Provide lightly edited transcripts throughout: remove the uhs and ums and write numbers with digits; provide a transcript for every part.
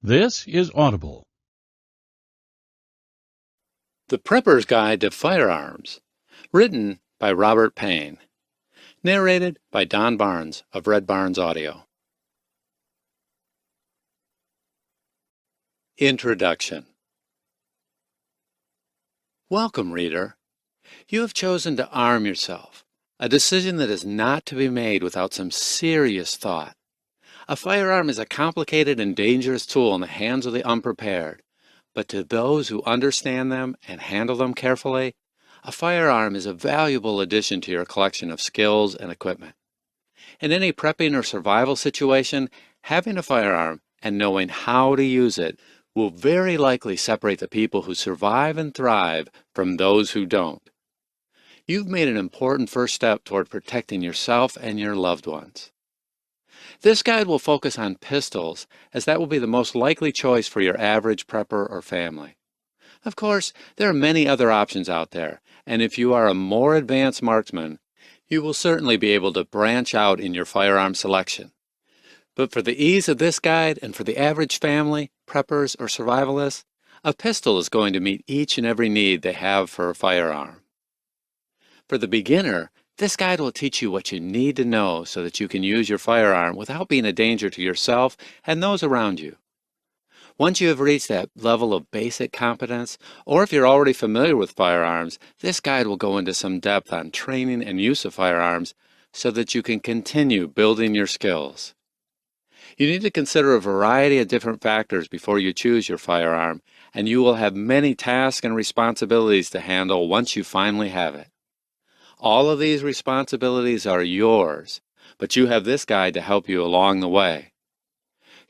This is Audible. The Prepper's Guide to Firearms, written by Robert Payne, narrated by Don Barnes of Red Barnes Audio. Introduction. Welcome, reader. You have chosen to arm yourself, a decision that is not to be made without some serious thought. A firearm is a complicated and dangerous tool in the hands of the unprepared, but to those who understand them and handle them carefully, a firearm is a valuable addition to your collection of skills and equipment. In any prepping or survival situation, having a firearm and knowing how to use it will very likely separate the people who survive and thrive from those who don't. You've made an important first step toward protecting yourself and your loved ones. This guide will focus on pistols, as that will be the most likely choice for your average prepper or family. Of course, there are many other options out there, and if you are a more advanced marksman, you will certainly be able to branch out in your firearm selection. But for the ease of this guide and for the average family, preppers, or survivalists, a pistol is going to meet each and every need they have for a firearm. For the beginner, this guide will teach you what you need to know so that you can use your firearm without being a danger to yourself and those around you. Once you have reached that level of basic competence, or if you're already familiar with firearms, this guide will go into some depth on training and use of firearms so that you can continue building your skills. You need to consider a variety of different factors before you choose your firearm, and you will have many tasks and responsibilities to handle once you finally have it. All of these responsibilities are yours, but you have this guide to help you along the way.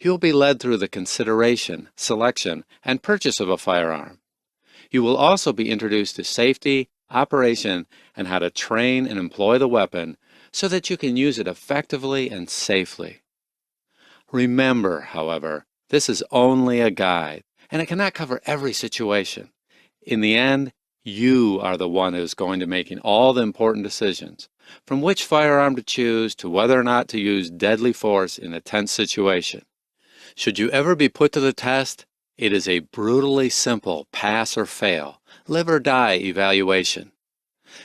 You'll be led through the consideration, selection, and purchase of a firearm. You will also be introduced to safety, operation, and how to train and employ the weapon so that you can use it effectively and safely. Remember, however, this is only a guide, and it cannot cover every situation. In the end, you are the one who is going to making all the important decisions, from which firearm to choose to whether or not to use deadly force in a tense situation. Should you ever be put to the test, it is a brutally simple pass or fail, live or die evaluation.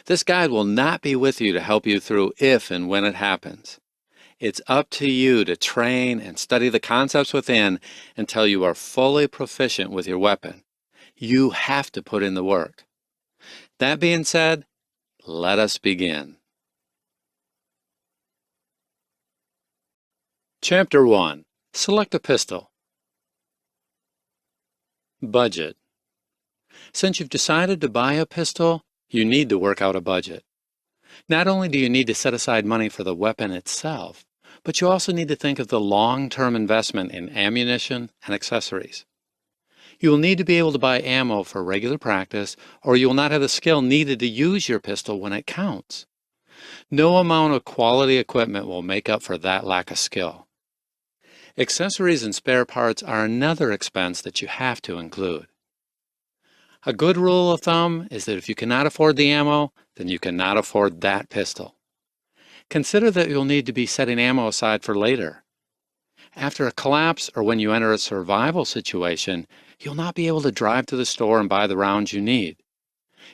This guide will not be with you to help you through if and when it happens. It's up to you to train and study the concepts within until you are fully proficient with your weapon. You have to put in the work. That being said, let us begin. Chapter 1. Select a pistol. Budget. Since you've decided to buy a pistol, you need to work out a budget. Not only do you need to set aside money for the weapon itself, but you also need to think of the long-term investment in ammunition and accessories. You will need to be able to buy ammo for regular practice, or you will not have the skill needed to use your pistol when it counts. No amount of quality equipment will make up for that lack of skill. Accessories and spare parts are another expense that you have to include. A good rule of thumb is that if you cannot afford the ammo, then you cannot afford that pistol. Consider that you'll need to be setting ammo aside for later. After a collapse or when you enter a survival situation, you'll not be able to drive to the store and buy the rounds you need.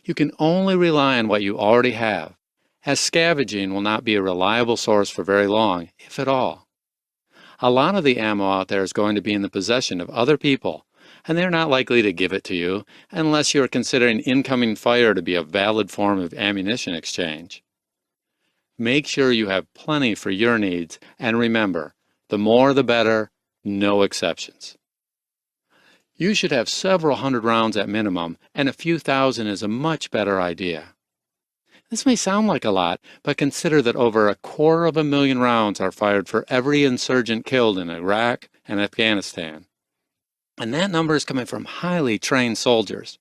You can only rely on what you already have, as scavenging will not be a reliable source for very long, if at all. A lot of the ammo out there is going to be in the possession of other people, and they're not likely to give it to you unless you are considering incoming fire to be a valid form of ammunition exchange. Make sure you have plenty for your needs, and remember, the more the better, no exceptions. You should have several hundred rounds at minimum, and a few thousand is a much better idea. This may sound like a lot, but consider that over 250,000 rounds are fired for every insurgent killed in Iraq and Afghanistan. And that number is coming from highly trained soldiers.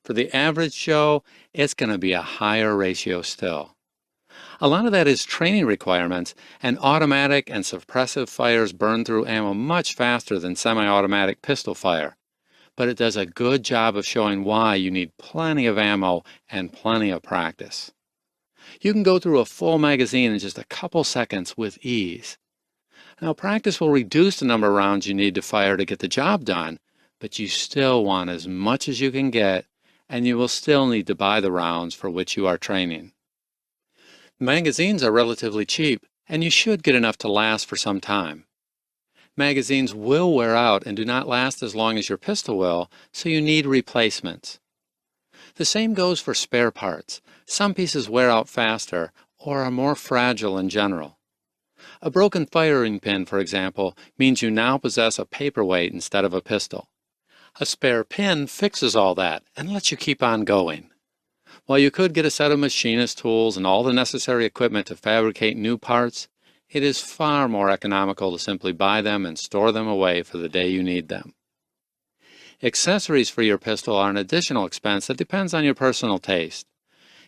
For the average Joe, it's going to be a higher ratio still. A lot of that is training requirements, and automatic and suppressive fires burn through ammo much faster than semi-automatic pistol fire, but it does a good job of showing why you need plenty of ammo and plenty of practice. You can go through a full magazine in just a couple seconds with ease. Now, practice will reduce the number of rounds you need to fire to get the job done, but you still want as much as you can get, and you will still need to buy the rounds for which you are training. Magazines are relatively cheap, and you should get enough to last for some time. Magazines will wear out and do not last as long as your pistol will, so you need replacements. The same goes for spare parts. Some pieces wear out faster or are more fragile in general. A broken firing pin, for example, means you now possess a paperweight instead of a pistol. A spare pin fixes all that and lets you keep on going. While you could get a set of machinist tools and all the necessary equipment to fabricate new parts, it is far more economical to simply buy them and store them away for the day you need them. Accessories for your pistol are an additional expense that depends on your personal taste.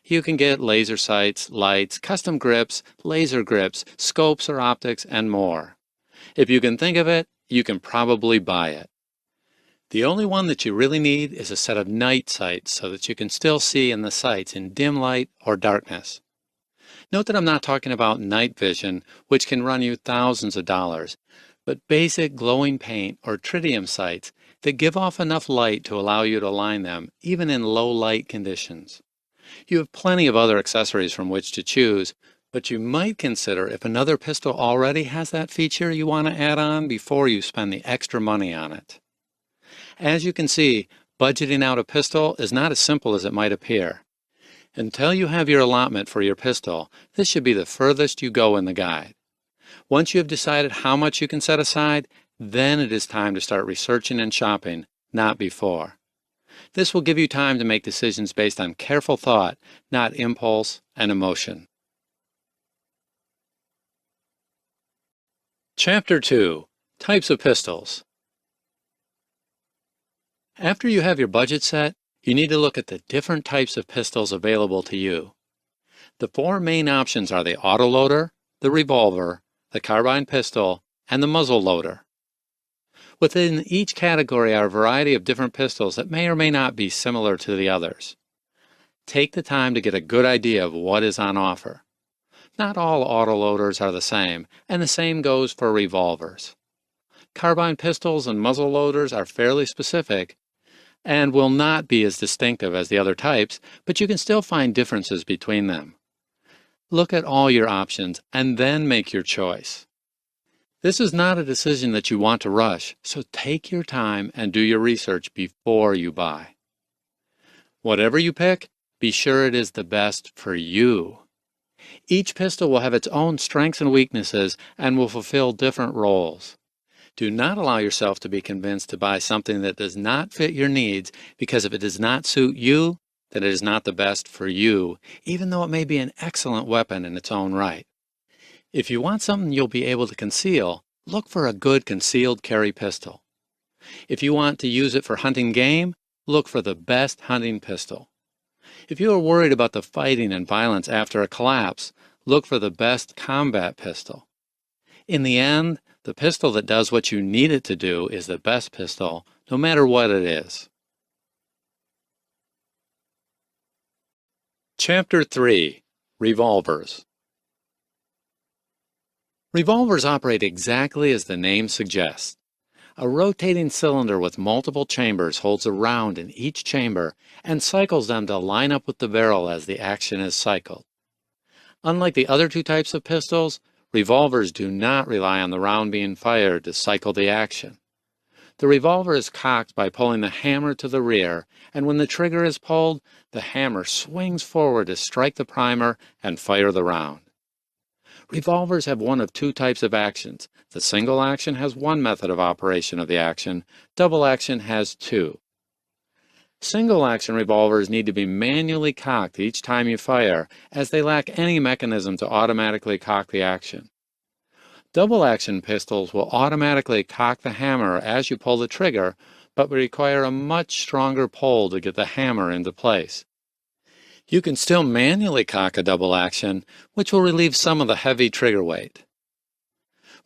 You can get laser sights, lights, custom grips, laser grips, scopes or optics, and more. If you can think of it, you can probably buy it. The only one that you really need is a set of night sights so that you can still see in the sights in dim light or darkness. Note that I'm not talking about night vision, which can run you thousands of dollars, but basic glowing paint or tritium sights that give off enough light to allow you to align them even in low light conditions. You have plenty of other accessories from which to choose, but you might consider if another pistol already has that feature you want to add on before you spend the extra money on it. As you can see, budgeting out a pistol is not as simple as it might appear. Until you have your allotment for your pistol, this should be the furthest you go in the guide. Once you have decided how much you can set aside, then it is time to start researching and shopping, not before. This will give you time to make decisions based on careful thought, not impulse and emotion. Chapter 2. Types of Pistols. After you have your budget set, you need to look at the different types of pistols available to you. The four main options are the autoloader, the revolver, the carbine pistol, and the muzzle loader. Within each category are a variety of different pistols that may or may not be similar to the others. Take the time to get a good idea of what is on offer. Not all autoloaders are the same, and the same goes for revolvers. Carbine pistols and muzzle loaders are fairly specific and will not be as distinctive as the other types, but you can still find differences between them. Look at all your options and then make your choice. This is not a decision that you want to rush, so take your time and do your research before you buy. Whatever you pick, be sure it is the best for you. Each pistol will have its own strengths and weaknesses and will fulfill different roles. Do not allow yourself to be convinced to buy something that does not fit your needs, because if it does not suit you, then it is not the best for you, even though it may be an excellent weapon in its own right. If you want something you'll be able to conceal, look for a good concealed carry pistol. If you want to use it for hunting game, look for the best hunting pistol. If you are worried about the fighting and violence after a collapse, look for the best combat pistol. In the end, the pistol that does what you need it to do is the best pistol, no matter what it is. Chapter 3. Revolvers. Revolvers operate exactly as the name suggests. A rotating cylinder with multiple chambers holds a round in each chamber and cycles them to line up with the barrel as the action is cycled. Unlike the other two types of pistols, revolvers do not rely on the round being fired to cycle the action. The revolver is cocked by pulling the hammer to the rear, and when the trigger is pulled, the hammer swings forward to strike the primer and fire the round. Revolvers have one of two types of actions. The single action has one method of operation of the action. Double action has two. Single action revolvers need to be manually cocked each time you fire, as they lack any mechanism to automatically cock the action. Double action pistols will automatically cock the hammer as you pull the trigger, but require a much stronger pull to get the hammer into place. You can still manually cock a double action, which will relieve some of the heavy trigger weight.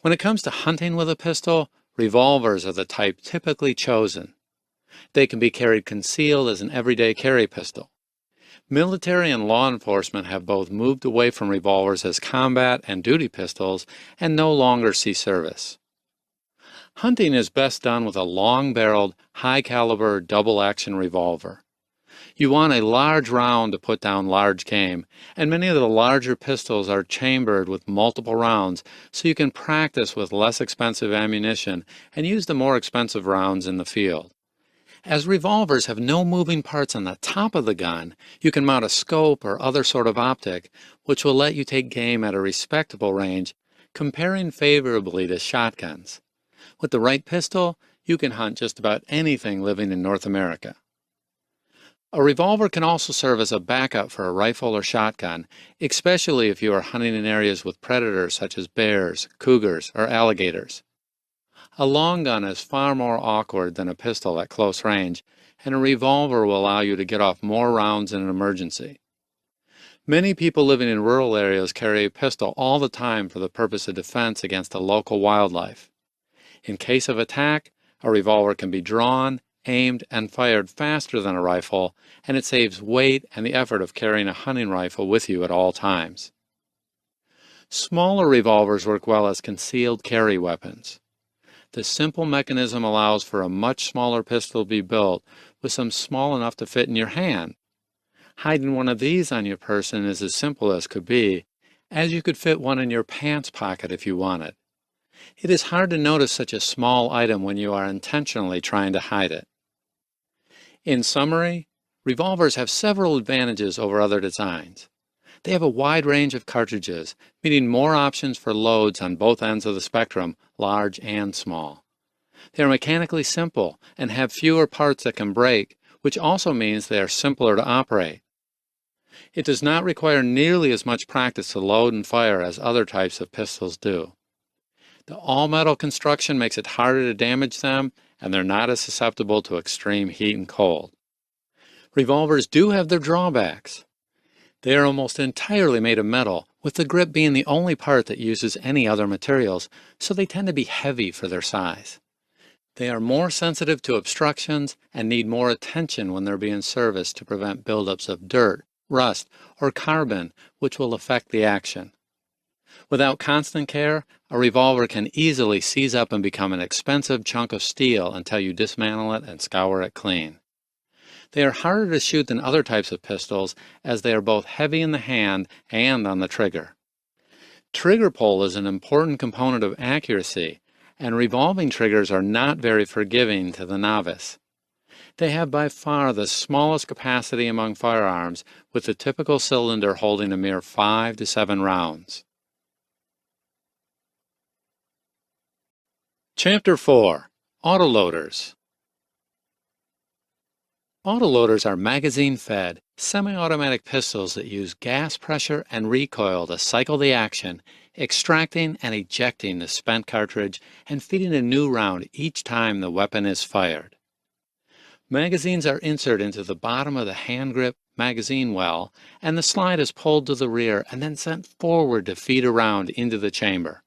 When it comes to hunting with a pistol, revolvers are the type typically chosen. They can be carried concealed as an everyday carry pistol. Military and law enforcement have both moved away from revolvers as combat and duty pistols and no longer see service. Hunting is best done with a long-barreled, high-caliber, double-action revolver. You want a large round to put down large game, and many of the larger pistols are chambered with multiple rounds so you can practice with less expensive ammunition and use the more expensive rounds in the field. As revolvers have no moving parts on the top of the gun, you can mount a scope or other sort of optic, which will let you take game at a respectable range, comparing favorably to shotguns. With the right pistol, you can hunt just about anything living in North America. A revolver can also serve as a backup for a rifle or shotgun, especially if you are hunting in areas with predators such as bears, cougars, or alligators. A long gun is far more awkward than a pistol at close range, and a revolver will allow you to get off more rounds in an emergency. Many people living in rural areas carry a pistol all the time for the purpose of defense against the local wildlife. In case of attack, a revolver can be drawn, aimed, and fired faster than a rifle, and it saves weight and the effort of carrying a hunting rifle with you at all times. Smaller revolvers work well as concealed carry weapons. The simple mechanism allows for a much smaller pistol to be built with some small enough to fit in your hand. Hiding one of these on your person is as simple as could be, as you could fit one in your pants pocket if you wanted. It is hard to notice such a small item when you are intentionally trying to hide it. In summary, revolvers have several advantages over other designs. They have a wide range of cartridges, meaning more options for loads on both ends of the spectrum, large and small. They are mechanically simple and have fewer parts that can break, which also means they are simpler to operate. It does not require nearly as much practice to load and fire as other types of pistols do. The all-metal construction makes it harder to damage them, and they're not as susceptible to extreme heat and cold. Revolvers do have their drawbacks. They are almost entirely made of metal, with the grip being the only part that uses any other materials, so they tend to be heavy for their size. They are more sensitive to obstructions and need more attention when they're being serviced to prevent buildups of dirt, rust, or carbon, which will affect the action. Without constant care, a revolver can easily seize up and become an expensive chunk of steel until you dismantle it and scour it clean. They are harder to shoot than other types of pistols as they are both heavy in the hand and on the trigger. Trigger pull is an important component of accuracy, and revolving triggers are not very forgiving to the novice. They have by far the smallest capacity among firearms, with the typical cylinder holding a mere 5 to 7 rounds. Chapter 4. Autoloaders. Autoloaders are magazine-fed, semi-automatic pistols that use gas pressure and recoil to cycle the action, extracting and ejecting the spent cartridge and feeding a new round each time the weapon is fired. Magazines are inserted into the bottom of the hand grip magazine well, and the slide is pulled to the rear and then sent forward to feed a round into the chamber.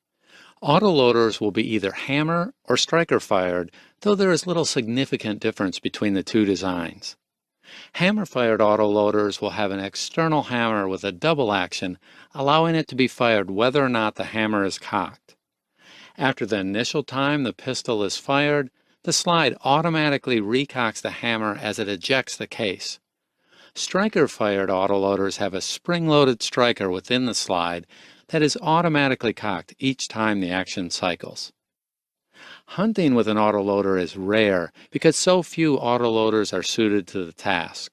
Autoloaders will be either hammer or striker fired, though there is little significant difference between the two designs. Hammer-fired autoloaders will have an external hammer with a double action, allowing it to be fired whether or not the hammer is cocked. After the initial time the pistol is fired, the slide automatically recocks the hammer as it ejects the case. Striker-fired autoloaders have a spring-loaded striker within the slide that is automatically cocked each time the action cycles. Hunting with an autoloader is rare because so few autoloaders are suited to the task.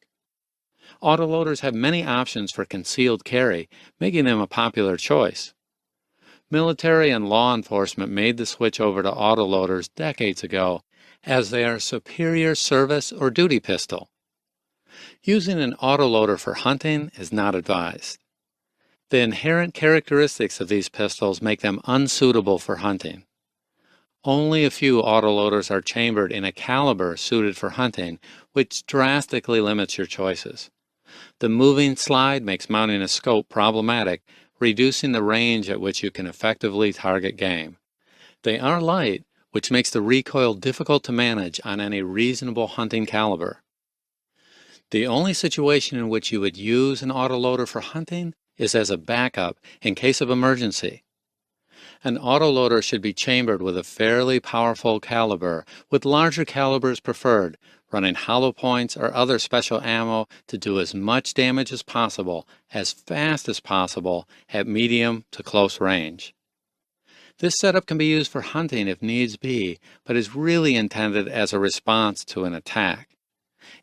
Autoloaders have many options for concealed carry, making them a popular choice. Military and law enforcement made the switch over to autoloaders decades ago, as they are a superior service or duty pistol. Using an autoloader for hunting is not advised. The inherent characteristics of these pistols make them unsuitable for hunting. Only a few autoloaders are chambered in a caliber suited for hunting, which drastically limits your choices. The moving slide makes mounting a scope problematic, reducing the range at which you can effectively target game. They are light, which makes the recoil difficult to manage on any reasonable hunting caliber. The only situation in which you would use an autoloader for hunting is as a backup in case of emergency. An autoloader should be chambered with a fairly powerful caliber, with larger calibers preferred, running hollow points or other special ammo to do as much damage as possible, as fast as possible, at medium to close range. This setup can be used for hunting if needs be, but is really intended as a response to an attack.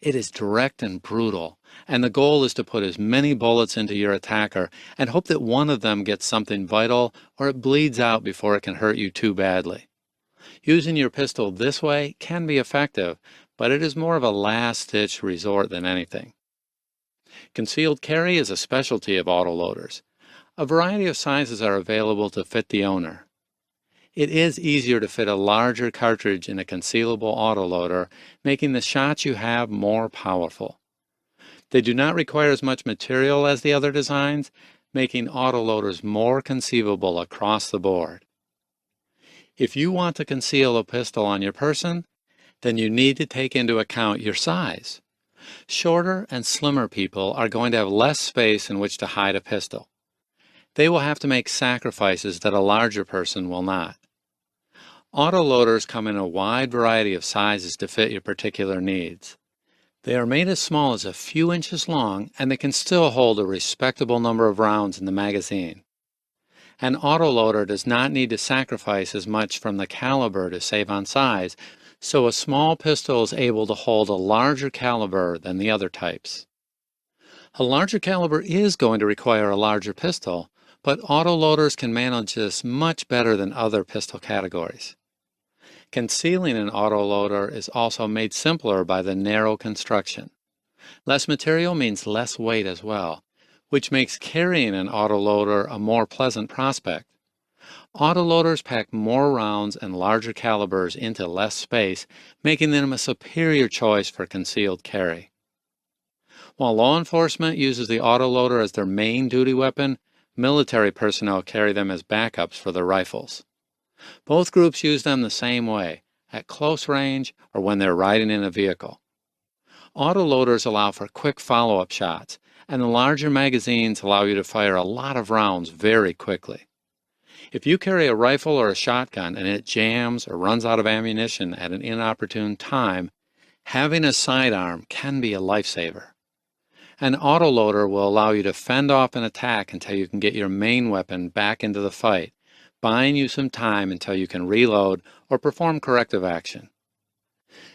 It is direct and brutal, and the goal is to put as many bullets into your attacker and hope that one of them gets something vital or it bleeds out before it can hurt you too badly. Using your pistol this way can be effective, but it is more of a last-ditch resort than anything. Concealed carry is a specialty of autoloaders. A variety of sizes are available to fit the owner. It is easier to fit a larger cartridge in a concealable autoloader, making the shots you have more powerful. They do not require as much material as the other designs, making autoloaders more conceivable across the board. If you want to conceal a pistol on your person, then you need to take into account your size. Shorter and slimmer people are going to have less space in which to hide a pistol. They will have to make sacrifices that a larger person will not. Autoloaders come in a wide variety of sizes to fit your particular needs. They are made as small as a few inches long, and they can still hold a respectable number of rounds in the magazine. An autoloader does not need to sacrifice as much from the caliber to save on size, so a small pistol is able to hold a larger caliber than the other types. A larger caliber is going to require a larger pistol, but autoloaders can manage this much better than other pistol categories. Concealing an autoloader is also made simpler by the narrow construction. Less material means less weight as well, which makes carrying an autoloader a more pleasant prospect. Autoloaders pack more rounds and larger calibers into less space, making them a superior choice for concealed carry. While law enforcement uses the autoloader as their main duty weapon, military personnel carry them as backups for their rifles. Both groups use them the same way, at close range or when they're riding in a vehicle. Autoloaders allow for quick follow-up shots, and the larger magazines allow you to fire a lot of rounds very quickly. If you carry a rifle or a shotgun and it jams or runs out of ammunition at an inopportune time, having a sidearm can be a lifesaver. An autoloader will allow you to fend off an attack until you can get your main weapon back into the fight, buying you some time until you can reload or perform corrective action.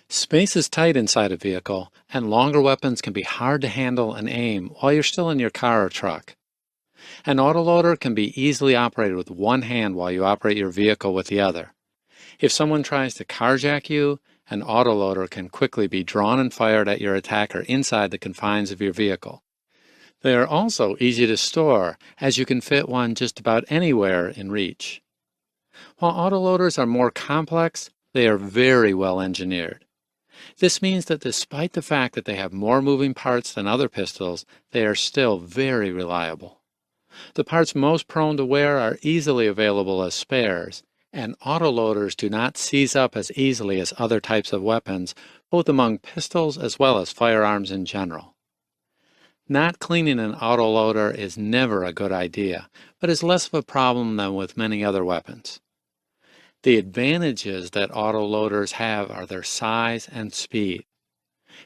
Space is tight inside a vehicle, and longer weapons can be hard to handle and aim while you're still in your car or truck. An autoloader can be easily operated with one hand while you operate your vehicle with the other. If someone tries to carjack you, an autoloader can quickly be drawn and fired at your attacker inside the confines of your vehicle. They are also easy to store, as you can fit one just about anywhere in reach. While autoloaders are more complex, they are very well engineered. This means that despite the fact that they have more moving parts than other pistols, they are still very reliable. The parts most prone to wear are easily available as spares, and autoloaders do not seize up as easily as other types of weapons, both among pistols as well as firearms in general. Not cleaning an autoloader is never a good idea, but is less of a problem than with many other weapons. The advantages that autoloaders have are their size and speed.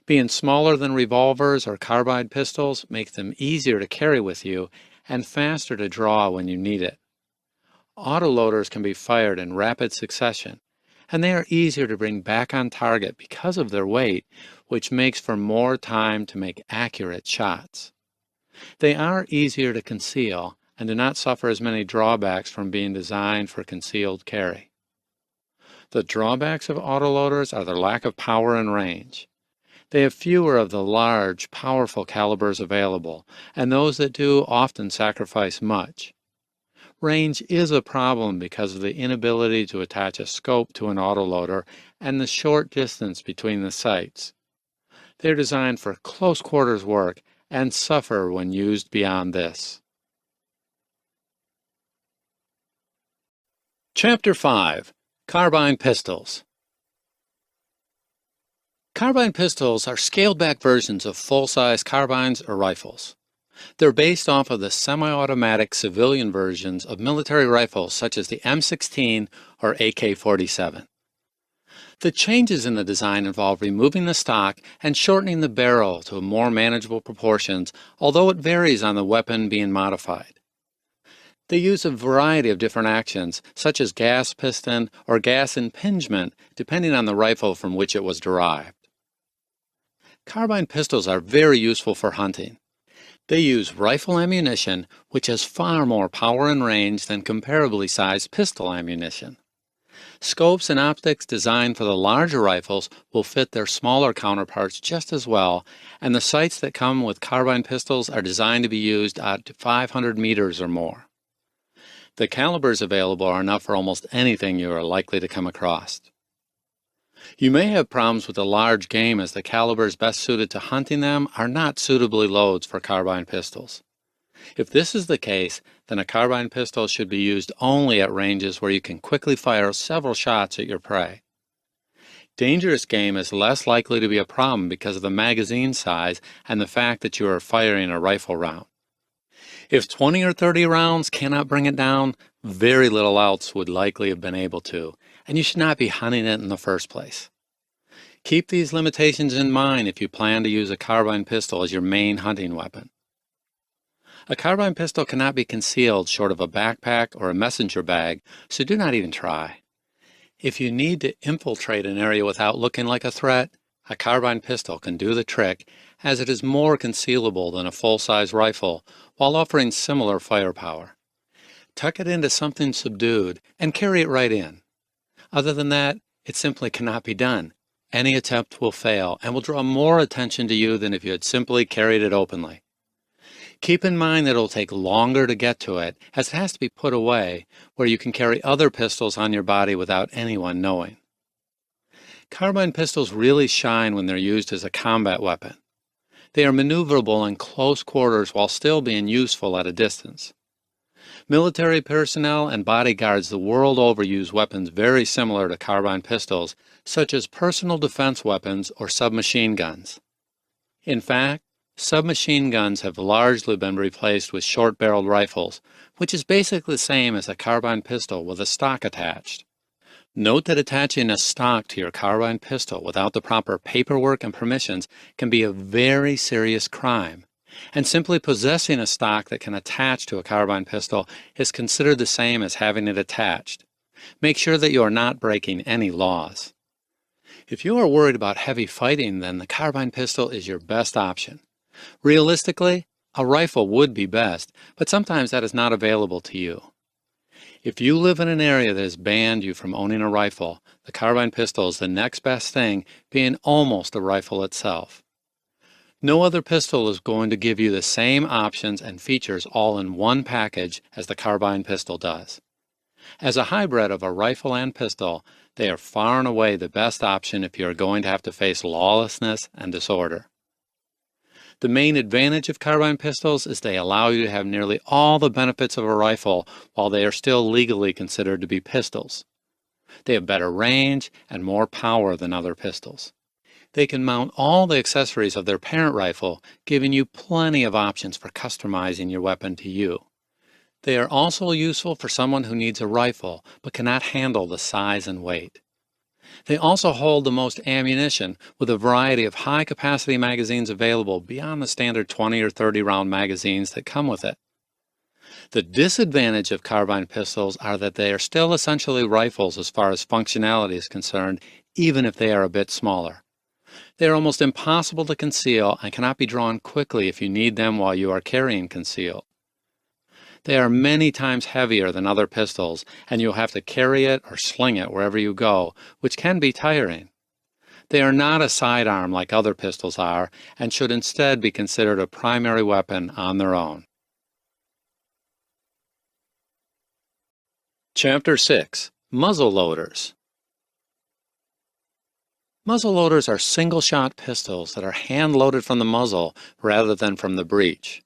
Being smaller than revolvers or carbide pistols makes them easier to carry with you and faster to draw when you need it. Autoloaders can be fired in rapid succession, and they are easier to bring back on target because of their weight, which makes for more time to make accurate shots. They are easier to conceal and do not suffer as many drawbacks from being designed for concealed carry. The drawbacks of autoloaders are their lack of power and range. They have fewer of the large, powerful calibers available, and those that do often sacrifice much. Range is a problem because of the inability to attach a scope to an autoloader and the short distance between the sights. They are designed for close quarters work and suffer when used beyond this. Chapter 5. Carbine Pistols. Carbine pistols are scaled-back versions of full-size carbines or rifles. They're based off of the semi-automatic civilian versions of military rifles such as the M16 or AK-47. The changes in the design involve removing the stock and shortening the barrel to more manageable proportions, although it varies on the weapon being modified. They use a variety of different actions, such as gas piston or gas impingement, depending on the rifle from which it was derived. Carbine pistols are very useful for hunting. They use rifle ammunition, which has far more power and range than comparably sized pistol ammunition. Scopes and optics designed for the larger rifles will fit their smaller counterparts just as well, and the sights that come with carbine pistols are designed to be used at 500 meters or more. The calibers available are enough for almost anything you are likely to come across. You may have problems with the large game, as the calibers best suited to hunting them are not suitably loads for carbine pistols. If this is the case, then a carbine pistol should be used only at ranges where you can quickly fire several shots at your prey. Dangerous game is less likely to be a problem because of the magazine size and the fact that you are firing a rifle round. If 20 or 30 rounds cannot bring it down, very little else would likely have been able to, and you should not be hunting it in the first place. Keep these limitations in mind if you plan to use a carbine pistol as your main hunting weapon. A carbine pistol cannot be concealed short of a backpack or a messenger bag, so do not even try. If you need to infiltrate an area without looking like a threat, a carbine pistol can do the trick, as it is more concealable than a full-size rifle while offering similar firepower. Tuck it into something subdued and carry it right in. Other than that, it simply cannot be done. Any attempt will fail and will draw more attention to you than if you had simply carried it openly. Keep in mind that it will take longer to get to it, as it has to be put away, where you can carry other pistols on your body without anyone knowing. Carbine pistols really shine when they're used as a combat weapon. They are maneuverable in close quarters while still being useful at a distance. Military personnel and bodyguards the world over use weapons very similar to carbine pistols, such as personal defense weapons or submachine guns. In fact, submachine guns have largely been replaced with short-barreled rifles, which is basically the same as a carbine pistol with a stock attached. Note that attaching a stock to your carbine pistol without the proper paperwork and permissions can be a very serious crime, and simply possessing a stock that can attach to a carbine pistol is considered the same as having it attached. Make sure that you are not breaking any laws. If you are worried about heavy fighting, then the carbine pistol is your best option. Realistically, a rifle would be best, but sometimes that is not available to you. If you live in an area that has banned you from owning a rifle, the carbine pistol is the next best thing, being almost a rifle itself. No other pistol is going to give you the same options and features all in one package as the carbine pistol does. As a hybrid of a rifle and pistol, they are far and away the best option if you are going to have to face lawlessness and disorder. The main advantage of carbine pistols is they allow you to have nearly all the benefits of a rifle while they are still legally considered to be pistols. They have better range and more power than other pistols. They can mount all the accessories of their parent rifle, giving you plenty of options for customizing your weapon to you. They are also useful for someone who needs a rifle but cannot handle the size and weight. They also hold the most ammunition, with a variety of high-capacity magazines available beyond the standard 20 or 30 round magazines that come with it. The disadvantage of carbine pistols are that they are still essentially rifles as far as functionality is concerned, even if they are a bit smaller. They are almost impossible to conceal and cannot be drawn quickly if you need them while you are carrying concealed. They are many times heavier than other pistols, and you'll have to carry it or sling it wherever you go, which can be tiring. They are not a sidearm like other pistols are, and should instead be considered a primary weapon on their own. Chapter 6. Muzzle Loaders. Muzzle loaders are single-shot pistols that are hand-loaded from the muzzle rather than from the breech.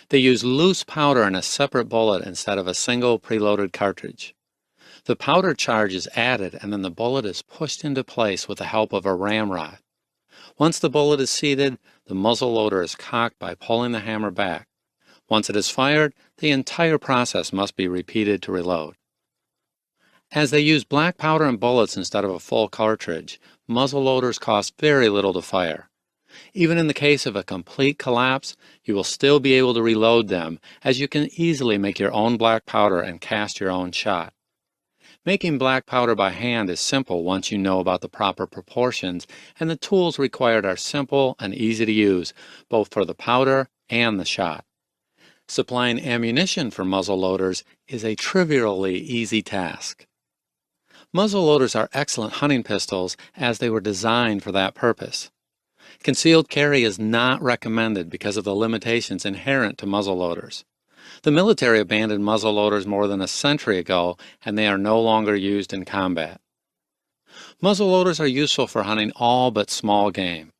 They use loose powder in a separate bullet instead of a single preloaded cartridge. The powder charge is added and then the bullet is pushed into place with the help of a ramrod. Once the bullet is seated, the muzzle loader is cocked by pulling the hammer back. Once it is fired, the entire process must be repeated to reload. As they use black powder and bullets instead of a full cartridge, muzzle loaders cost very little to fire. Even in the case of a complete collapse, you will still be able to reload them, as you can easily make your own black powder and cast your own shot. Making black powder by hand is simple once you know about the proper proportions, and the tools required are simple and easy to use, both for the powder and the shot. Supplying ammunition for muzzle loaders is a trivially easy task. Muzzle loaders are excellent hunting pistols as they were designed for that purpose. Concealed carry is not recommended because of the limitations inherent to muzzle loaders. The military abandoned muzzle loaders more than a century ago, and they are no longer used in combat. Muzzle loaders are useful for hunting all but small game.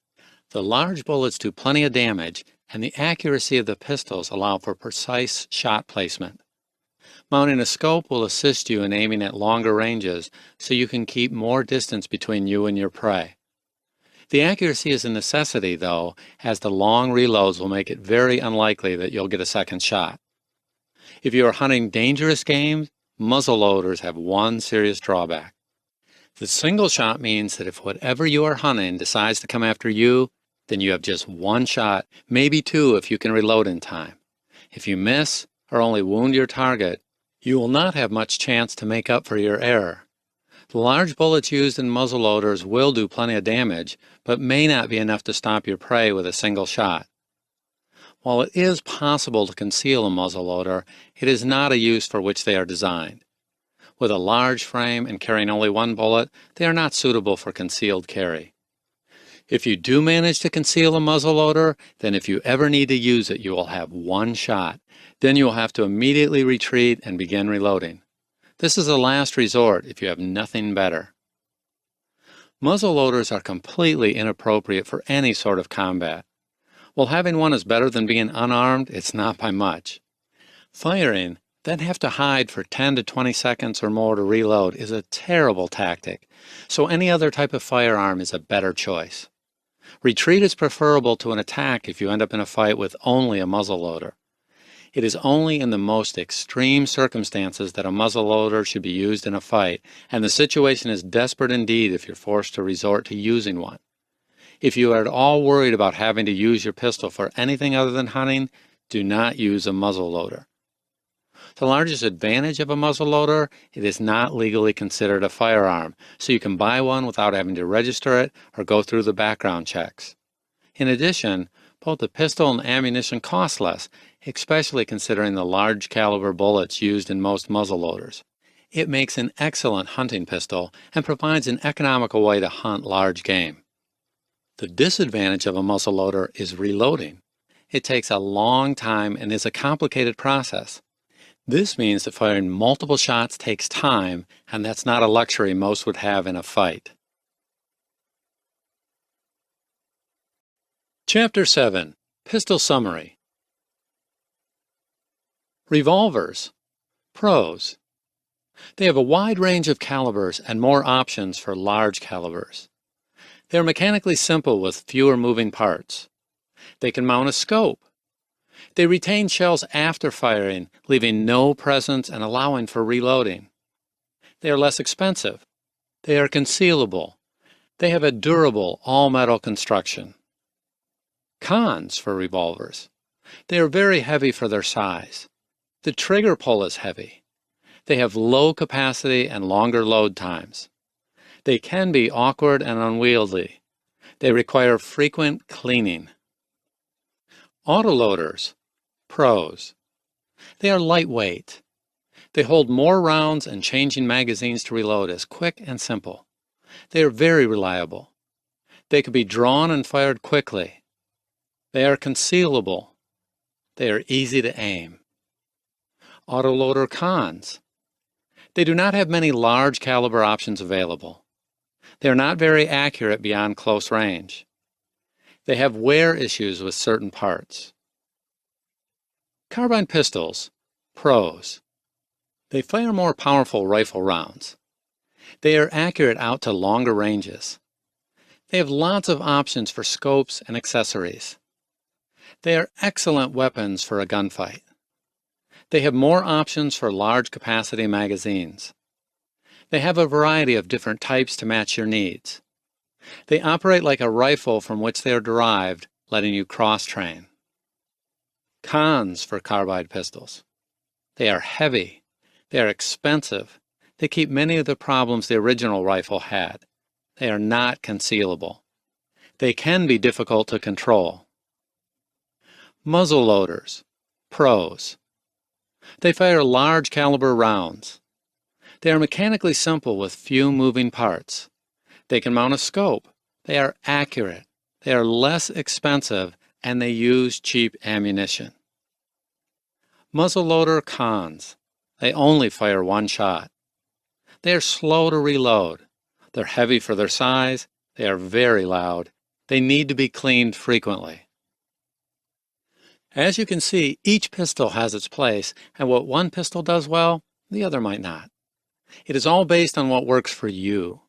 The large bullets do plenty of damage, and the accuracy of the pistols allow for precise shot placement. Mounting a scope will assist you in aiming at longer ranges, so you can keep more distance between you and your prey. The accuracy is a necessity, though, as the long reloads will make it very unlikely that you'll get a second shot. If you are hunting dangerous game, muzzle loaders have one serious drawback. The single shot means that if whatever you are hunting decides to come after you, then you have just one shot, maybe two if you can reload in time. If you miss or only wound your target, you will not have much chance to make up for your error. The large bullets used in muzzle loaders will do plenty of damage, but may not be enough to stop your prey with a single shot. While it is possible to conceal a muzzle loader, it is not a use for which they are designed. With a large frame and carrying only one bullet, they are not suitable for concealed carry. If you do manage to conceal a muzzle loader, then if you ever need to use it, you will have one shot. Then you will have to immediately retreat and begin reloading. This is a last resort if you have nothing better. Muzzle loaders are completely inappropriate for any sort of combat. While having one is better than being unarmed, it's not by much. Firing, then have to hide for 10 to 20 seconds or more to reload is a terrible tactic, so any other type of firearm is a better choice. Retreat is preferable to an attack if you end up in a fight with only a muzzle loader. It is only in the most extreme circumstances that a muzzle loader should be used in a fight, and the situation is desperate indeed if you're forced to resort to using one. If you are at all worried about having to use your pistol for anything other than hunting, do not use a muzzle loader. The largest advantage of a muzzle loader, it is not legally considered a firearm, so you can buy one without having to register it or go through the background checks. In addition, both the pistol and ammunition cost less, especially considering the large caliber bullets used in most muzzle loaders. It makes an excellent hunting pistol and provides an economical way to hunt large game. The disadvantage of a muzzle loader is reloading. It takes a long time and is a complicated process. This means that firing multiple shots takes time, and that's not a luxury most would have in a fight. Chapter 7. Pistol Summary. Revolvers. Pros. They have a wide range of calibers and more options for large calibers. They are mechanically simple with fewer moving parts. They can mount a scope. They retain shells after firing, leaving no presence and allowing for reloading. They are less expensive. They are concealable. They have a durable, all-metal construction. Cons for revolvers. They are very heavy for their size. The trigger pull is heavy. They have low capacity and longer load times. They can be awkward and unwieldy. They require frequent cleaning. Autoloaders. Pros. They are lightweight. They hold more rounds and changing magazines to reload is quick and simple. They are very reliable. They can be drawn and fired quickly. They are concealable. They are easy to aim. Autoloader cons. They do not have many large caliber options available. They are not very accurate beyond close range. They have wear issues with certain parts. Carbine pistols. Pros. They fire more powerful rifle rounds. They are accurate out to longer ranges. They have lots of options for scopes and accessories. They are excellent weapons for a gunfight. They have more options for large capacity magazines. They have a variety of different types to match your needs. They operate like a rifle from which they are derived, letting you cross-train. Cons for carbide pistols. They are heavy. They are expensive. They keep many of the problems the original rifle had. They are not concealable. They can be difficult to control. Muzzle loaders. Pros. They fire large caliber rounds. They are mechanically simple with few moving parts. They can mount a scope. They are accurate. They are less expensive, and they use cheap ammunition. Muzzleloader cons. They only fire one shot. They are slow to reload. They're heavy for their size. They are very loud. They need to be cleaned frequently. As you can see, each pistol has its place, and what one pistol does well, the other might not. It is all based on what works for you.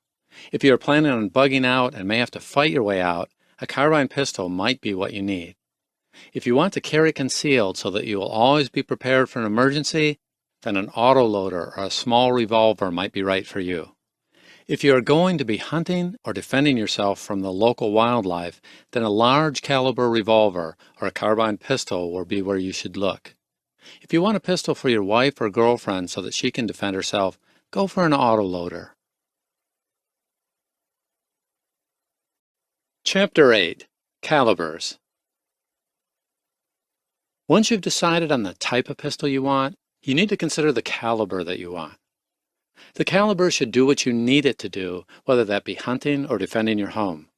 If you are planning on bugging out and may have to fight your way out, a carbine pistol might be what you need. If you want to carry concealed so that you will always be prepared for an emergency, then an autoloader or a small revolver might be right for you. If you are going to be hunting or defending yourself from the local wildlife, then a large caliber revolver or a carbine pistol will be where you should look. If you want a pistol for your wife or girlfriend so that she can defend herself, go for an autoloader. Chapter 8. Calibers. Once you've decided on the type of pistol you want, you need to consider the caliber that you want. The caliber should do what you need it to do, whether that be hunting or defending your home.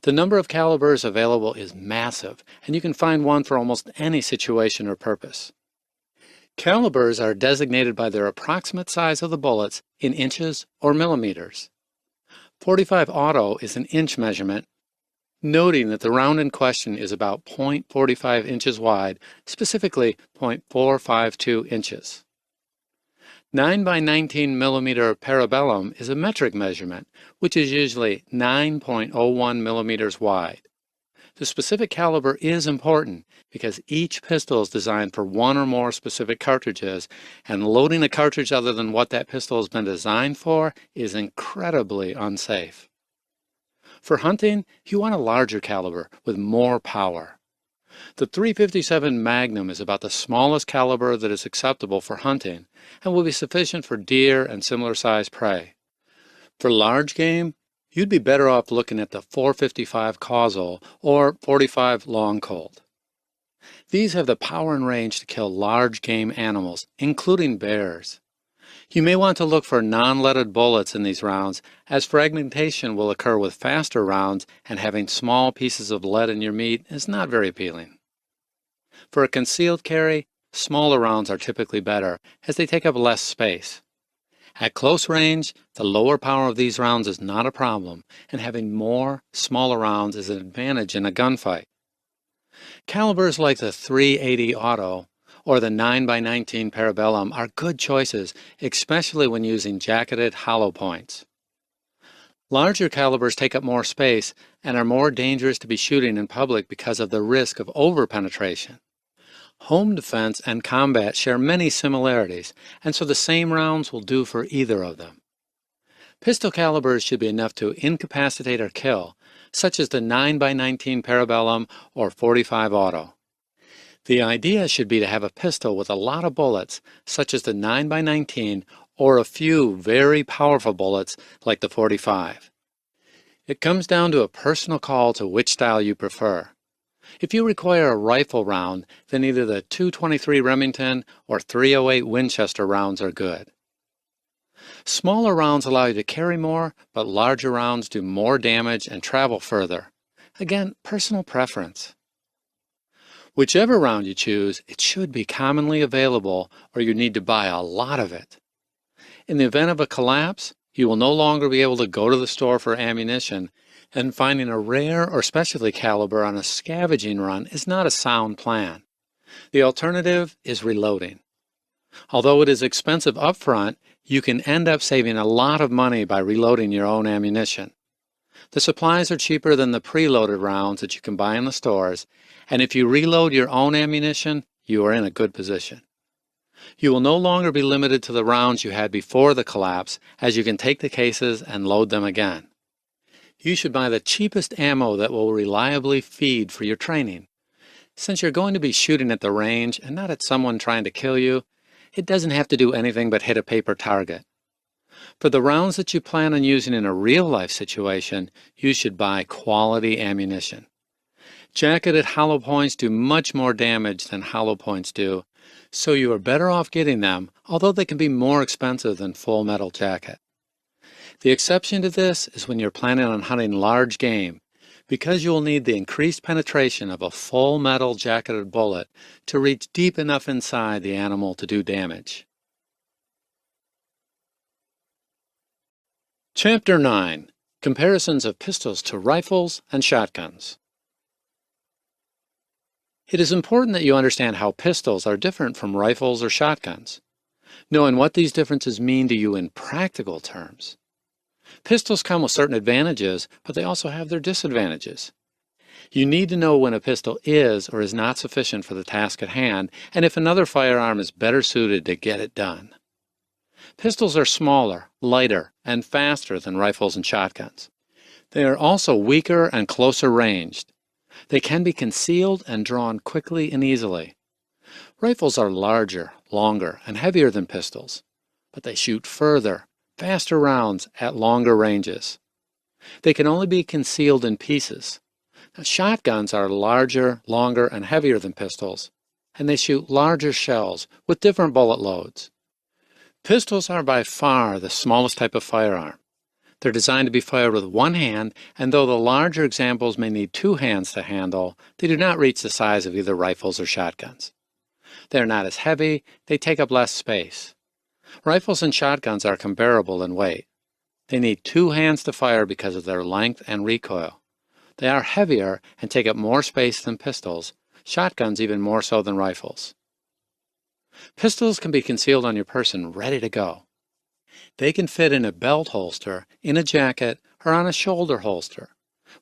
The number of calibers available is massive, and you can find one for almost any situation or purpose. Calibers are designated by their approximate size of the bullets in inches or millimeters. .45 auto is an inch measurement, noting that the round in question is about .45 inches wide, specifically .452 inches. 9 by 19 millimeter parabellum is a metric measurement, which is usually 9.01 millimeters wide. The specific caliber is important because each pistol is designed for one or more specific cartridges, and loading a cartridge other than what that pistol has been designed for is incredibly unsafe. For hunting, you want a larger caliber with more power. The .357 Magnum is about the smallest caliber that is acceptable for hunting and will be sufficient for deer and similar sized prey. For large game, you'd be better off looking at the .455 Causal or .45 Long Colt. These have the power and range to kill large game animals, including bears. You may want to look for non-leaded bullets in these rounds, as fragmentation will occur with faster rounds, and having small pieces of lead in your meat is not very appealing. For a concealed carry, smaller rounds are typically better, as they take up less space. At close range, the lower power of these rounds is not a problem, and having more, smaller rounds is an advantage in a gunfight. Calibers like the .380 Auto or the 9 by 19 Parabellum are good choices, especially when using jacketed hollow points. Larger calibers take up more space and are more dangerous to be shooting in public because of the risk of over-penetration. Home defense and combat share many similarities, and so the same rounds will do for either of them. Pistol calibers should be enough to incapacitate or kill, such as the 9 by 19 Parabellum or .45 Auto. The idea should be to have a pistol with a lot of bullets, such as the 9 by 19 or a few very powerful bullets like the .45. It comes down to a personal call to which style you prefer. If you require a rifle round, then either the .223 Remington or .308 Winchester rounds are good. Smaller rounds allow you to carry more, but larger rounds do more damage and travel further. Again, personal preference. Whichever round you choose, it should be commonly available or you need to buy a lot of it. In the event of a collapse, you will no longer be able to go to the store for ammunition, and finding a rare or specialty caliber on a scavenging run is not a sound plan. The alternative is reloading. Although it is expensive upfront, you can end up saving a lot of money by reloading your own ammunition. The supplies are cheaper than the preloaded rounds that you can buy in the stores, and if you reload your own ammunition, you are in a good position. You will no longer be limited to the rounds you had before the collapse, as you can take the cases and load them again. You should buy the cheapest ammo that will reliably feed for your training. Since you're going to be shooting at the range and not at someone trying to kill you, it doesn't have to do anything but hit a paper target. For the rounds that you plan on using in a real-life situation, you should buy quality ammunition. Jacketed hollow points do much more damage than hollow points do, so you are better off getting them, although they can be more expensive than full metal jacket. The exception to this is when you're planning on hunting large game, because you will need the increased penetration of a full metal jacketed bullet to reach deep enough inside the animal to do damage. Chapter 9. Comparisons of pistols to rifles and shotguns. It is important that you understand how pistols are different from rifles or shotguns, knowing what these differences mean to you in practical terms. Pistols come with certain advantages, but they also have their disadvantages. You need to know when a pistol is or is not sufficient for the task at hand, and if another firearm is better suited to get it done. Pistols are smaller, lighter, and faster than rifles and shotguns. They are also weaker and closer ranged. They can be concealed and drawn quickly and easily. Rifles are larger, longer, and heavier than pistols, but they shoot further, faster rounds at longer ranges. They can only be concealed in pieces. Now, shotguns are larger, longer, and heavier than pistols, and they shoot larger shells with different bullet loads. Pistols are by far the smallest type of firearm. They're designed to be fired with one hand, and though the larger examples may need two hands to handle, they do not reach the size of either rifles or shotguns. They are not as heavy, they take up less space. Rifles and shotguns are comparable in weight. They need two hands to fire because of their length and recoil. They are heavier and take up more space than pistols, shotguns even more so than rifles. Pistols can be concealed on your person ready to go. They can fit in a belt holster, in a jacket, or on a shoulder holster.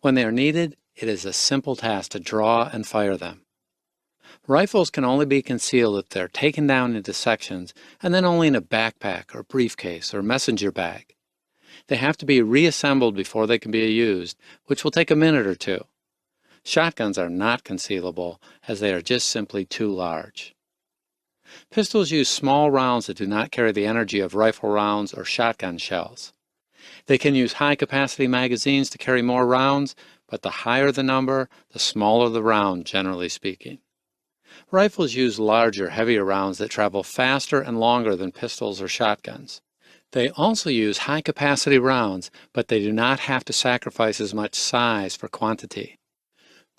When they are needed, it is a simple task to draw and fire them. Rifles can only be concealed if they're taken down into sections and then only in a backpack or briefcase or messenger bag. They have to be reassembled before they can be used, which will take a minute or two. Shotguns are not concealable as they are just simply too large. Pistols use small rounds that do not carry the energy of rifle rounds or shotgun shells. They can use high-capacity magazines to carry more rounds, but the higher the number, the smaller the round, generally speaking. Rifles use larger, heavier rounds that travel faster and longer than pistols or shotguns. They also use high-capacity rounds, but they do not have to sacrifice as much size for quantity.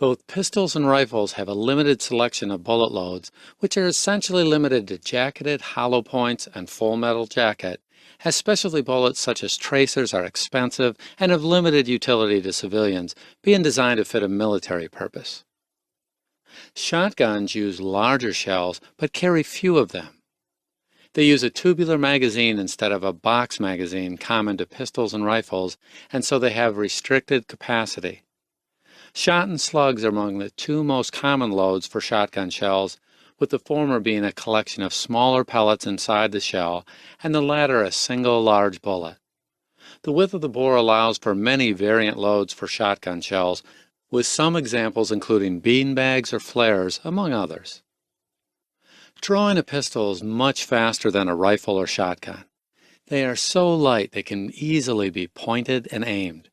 Both pistols and rifles have a limited selection of bullet loads, which are essentially limited to jacketed hollow points and full metal jacket, as specialty bullets such as tracers are expensive and of limited utility to civilians, being designed to fit a military purpose. Shotguns use larger shells, but carry few of them. They use a tubular magazine instead of a box magazine common to pistols and rifles, and so they have restricted capacity. Shot and slugs are among the two most common loads for shotgun shells, with the former being a collection of smaller pellets inside the shell, and the latter a single large bullet. The width of the bore allows for many variant loads for shotgun shells, with some examples including bean bags or flares, among others. Drawing a pistol is much faster than a rifle or shotgun. They are so light they can easily be pointed and aimed.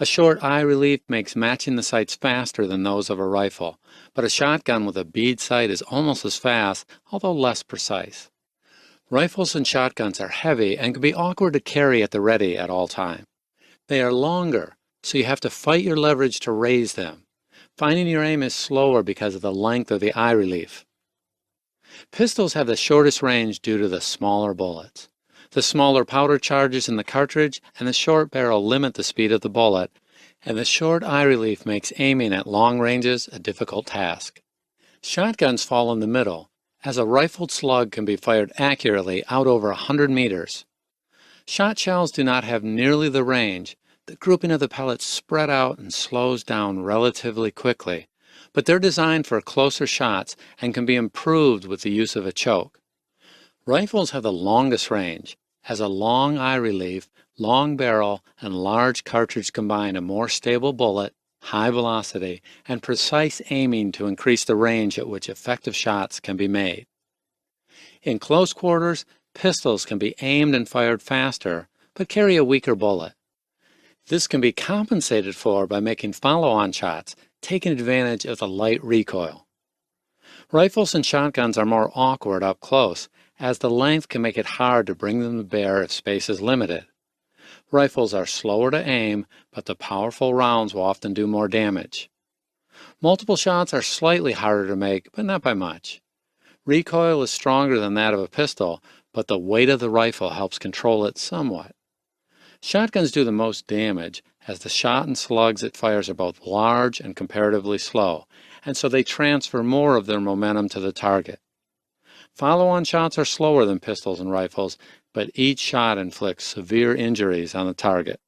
A short eye relief makes matching the sights faster than those of a rifle, but a shotgun with a bead sight is almost as fast, although less precise. Rifles and shotguns are heavy and can be awkward to carry at the ready at all times. They are longer, so you have to fight your leverage to raise them. Finding your aim is slower because of the length of the eye relief. Pistols have the shortest range due to the smaller bullets. The smaller powder charges in the cartridge and the short barrel limit the speed of the bullet, and the short eye relief makes aiming at long ranges a difficult task. Shotguns fall in the middle, as a rifled slug can be fired accurately out over 100 meters. Shot shells do not have nearly the range, the grouping of the pellets spread out and slows down relatively quickly, but they're designed for closer shots and can be improved with the use of a choke. Rifles have the longest range, as a long eye relief, long barrel, and large cartridge combine a more stable bullet, high velocity, and precise aiming to increase the range at which effective shots can be made. In close quarters, pistols can be aimed and fired faster, but carry a weaker bullet. This can be compensated for by making follow-on shots, taking advantage of the light recoil. Rifles and shotguns are more awkward up close, as the length can make it hard to bring them to bear if space is limited. Rifles are slower to aim, but the powerful rounds will often do more damage. Multiple shots are slightly harder to make, but not by much. Recoil is stronger than that of a pistol, but the weight of the rifle helps control it somewhat. Shotguns do the most damage, as the shot and slugs it fires are both large and comparatively slow, and so they transfer more of their momentum to the target. Follow-on shots are slower than pistols and rifles, but each shot inflicts severe injuries on the target.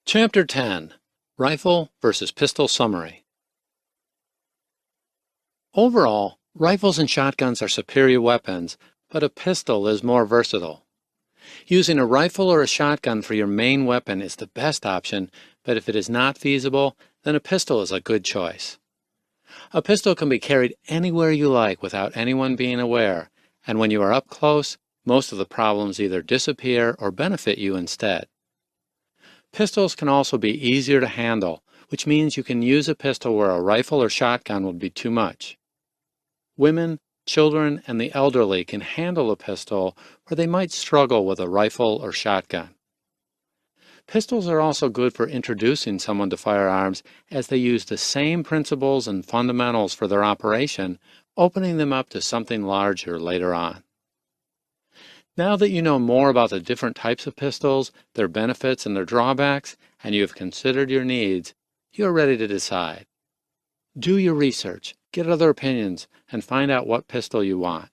Chapter 10. Rifle versus Pistol Summary. Overall, rifles and shotguns are superior weapons, but a pistol is more versatile. Using a rifle or a shotgun for your main weapon is the best option, but if it is not feasible, then a pistol is a good choice. A pistol can be carried anywhere you like without anyone being aware, and when you are up close, most of the problems either disappear or benefit you instead. Pistols can also be easier to handle, which means you can use a pistol where a rifle or shotgun would be too much. Women, children, and the elderly can handle a pistol where they might struggle with a rifle or shotgun. Pistols are also good for introducing someone to firearms, as they use the same principles and fundamentals for their operation, opening them up to something larger later on. Now that you know more about the different types of pistols, their benefits and their drawbacks, and you have considered your needs, you are ready to decide. Do your research, get other opinions, and find out what pistol you want.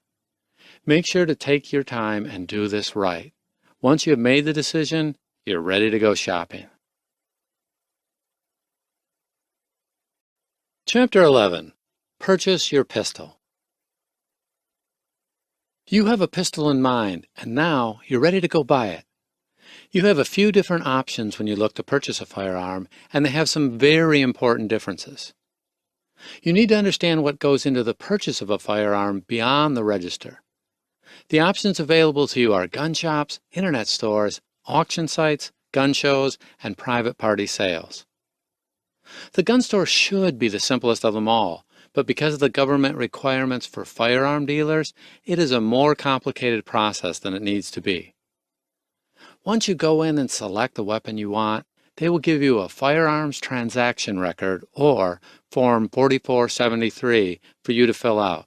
Make sure to take your time and do this right. Once you have made the decision, you're ready to go shopping. Chapter 11. Purchase your pistol. You have a pistol in mind, and now you're ready to go buy it. You have a few different options when you look to purchase a firearm, and they have some very important differences. You need to understand what goes into the purchase of a firearm beyond the register. The options available to you are gun shops, internet stores, auction sites, gun shows, and private party sales. The gun store should be the simplest of them all, but because of the government requirements for firearm dealers, it is a more complicated process than it needs to be. Once you go in and select the weapon you want, they will give you a firearms transaction record, or Form 4473, for you to fill out.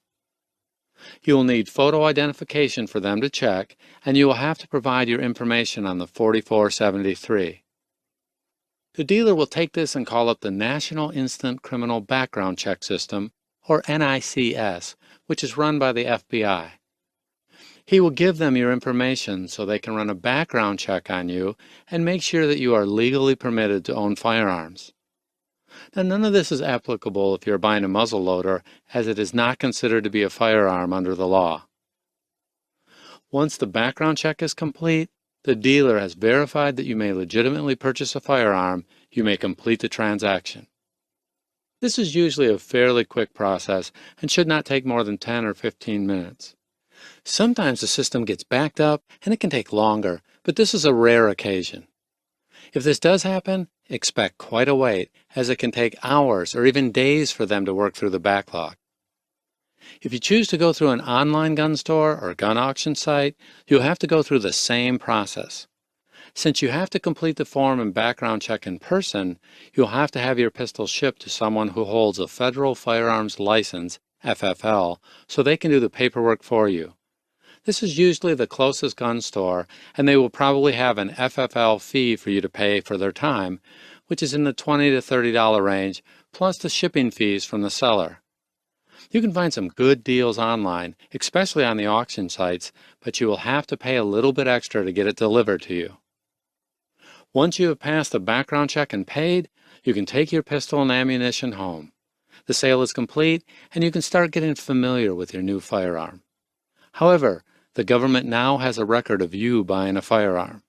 You will need photo identification for them to check, and you will have to provide your information on the 4473. The dealer will take this and call up the National Instant Criminal Background Check System, or NICS, which is run by the FBI. He will give them your information so they can run a background check on you and make sure that you are legally permitted to own firearms. Now, none of this is applicable if you're buying a muzzleloader, as it is not considered to be a firearm under the law. Once the background check is complete, the dealer has verified that you may legitimately purchase a firearm, you may complete the transaction. This is usually a fairly quick process and should not take more than 10 or 15 minutes. Sometimes the system gets backed up and it can take longer, but this is a rare occasion. If this does happen, expect quite a wait, as it can take hours or even days for them to work through the backlog. If you choose to go through an online gun store or gun auction site, you'll have to go through the same process. Since you have to complete the form and background check in person, you'll have to have your pistol shipped to someone who holds a federal firearms license, FFL, so they can do the paperwork for you. This is usually the closest gun store, and they will probably have an FFL fee for you to pay for their time, which is in the $20 to $30 range, plus the shipping fees from the seller. You can find some good deals online, especially on the auction sites, but you will have to pay a little bit extra to get it delivered to you. Once you have passed the background check and paid, you can take your pistol and ammunition home. The sale is complete, and you can start getting familiar with your new firearm. However, the government now has a record of you buying a firearm.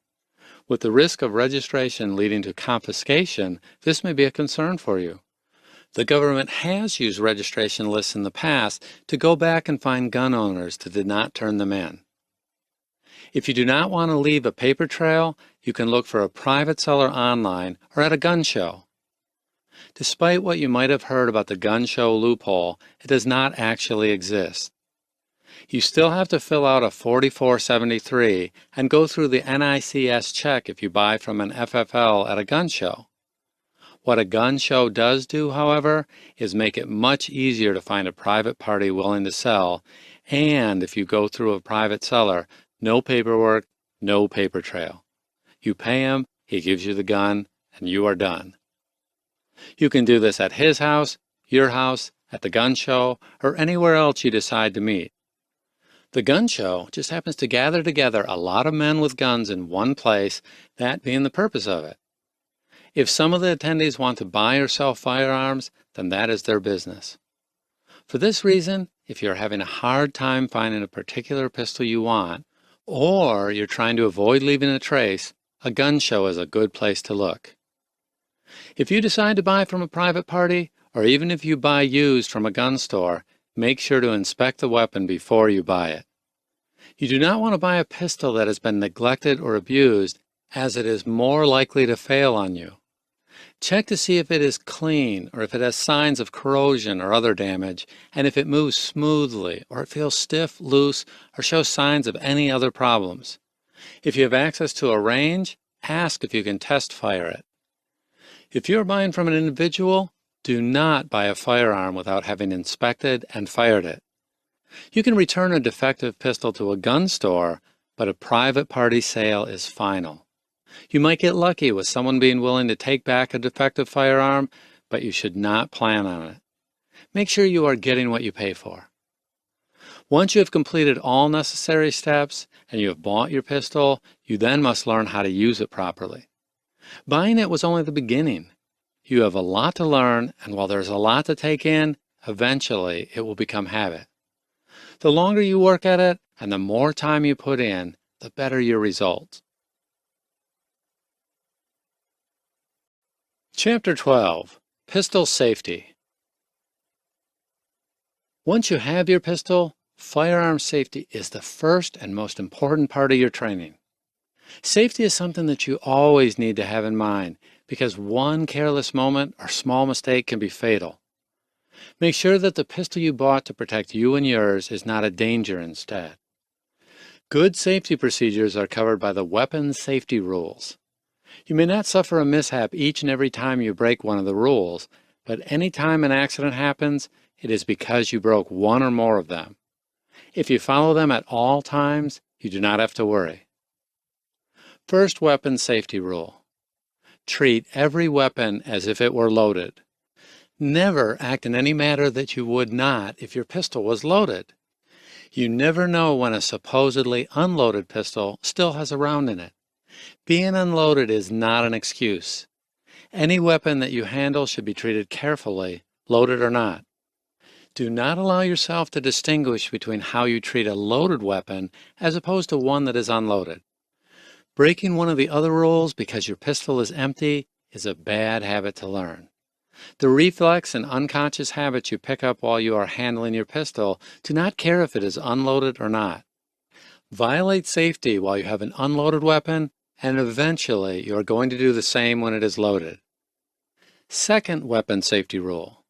With the risk of registration leading to confiscation, this may be a concern for you. The government has used registration lists in the past to go back and find gun owners that did not turn them in. If you do not want to leave a paper trail, you can look for a private seller online or at a gun show. Despite what you might have heard about the gun show loophole, it does not actually exist. You still have to fill out a 4473 and go through the NICS check if you buy from an FFL at a gun show. What a gun show does do, however, is make it much easier to find a private party willing to sell, and if you go through a private seller, no paperwork, no paper trail. You pay him, he gives you the gun, and you are done. You can do this at his house, your house, at the gun show, or anywhere else you decide to meet. The gun show just happens to gather together a lot of men with guns in one place, that being the purpose of it. If some of the attendees want to buy or sell firearms, then that is their business. For this reason, if you're having a hard time finding a particular pistol you want, or you're trying to avoid leaving a trace, a gun show is a good place to look. If you decide to buy from a private party, or even if you buy used from a gun store, make sure to inspect the weapon before you buy it. You do not want to buy a pistol that has been neglected or abused, as it is more likely to fail on you. Check to see if it is clean, or if it has signs of corrosion or other damage, and if it moves smoothly, or it feels stiff, loose, or shows signs of any other problems. If you have access to a range, ask if you can test fire it. If you are buying from an individual, do not buy a firearm without having inspected and fired it. You can return a defective pistol to a gun store, but a private party sale is final. You might get lucky with someone being willing to take back a defective firearm, but you should not plan on it. Make sure you are getting what you pay for. Once you have completed all necessary steps and you have bought your pistol, you then must learn how to use it properly. Buying it was only the beginning. You have a lot to learn, and while there's a lot to take in, eventually it will become habit. The longer you work at it and the more time you put in, the better your results. Chapter 12. Pistol Safety. Once you have your pistol, firearm safety is the first and most important part of your training. Safety is something that you always need to have in mind, because one careless moment or small mistake can be fatal. Make sure that the pistol you bought to protect you and yours is not a danger instead. Good safety procedures are covered by the weapons safety rules. You may not suffer a mishap each and every time you break one of the rules, but any time an accident happens, it is because you broke one or more of them. If you follow them at all times, you do not have to worry. First weapon safety rule. Treat every weapon as if it were loaded. Never act in any manner that you would not if your pistol was loaded. You never know when a supposedly unloaded pistol still has a round in it. Being unloaded is not an excuse. Any weapon that you handle should be treated carefully, loaded or not. Do not allow yourself to distinguish between how you treat a loaded weapon as opposed to one that is unloaded. Breaking one of the other rules because your pistol is empty is a bad habit to learn. The reflex and unconscious habits you pick up while you are handling your pistol do not care if it is unloaded or not. Violate safety while you have an unloaded weapon, and eventually you are going to do the same when it is loaded. Second weapon safety rule.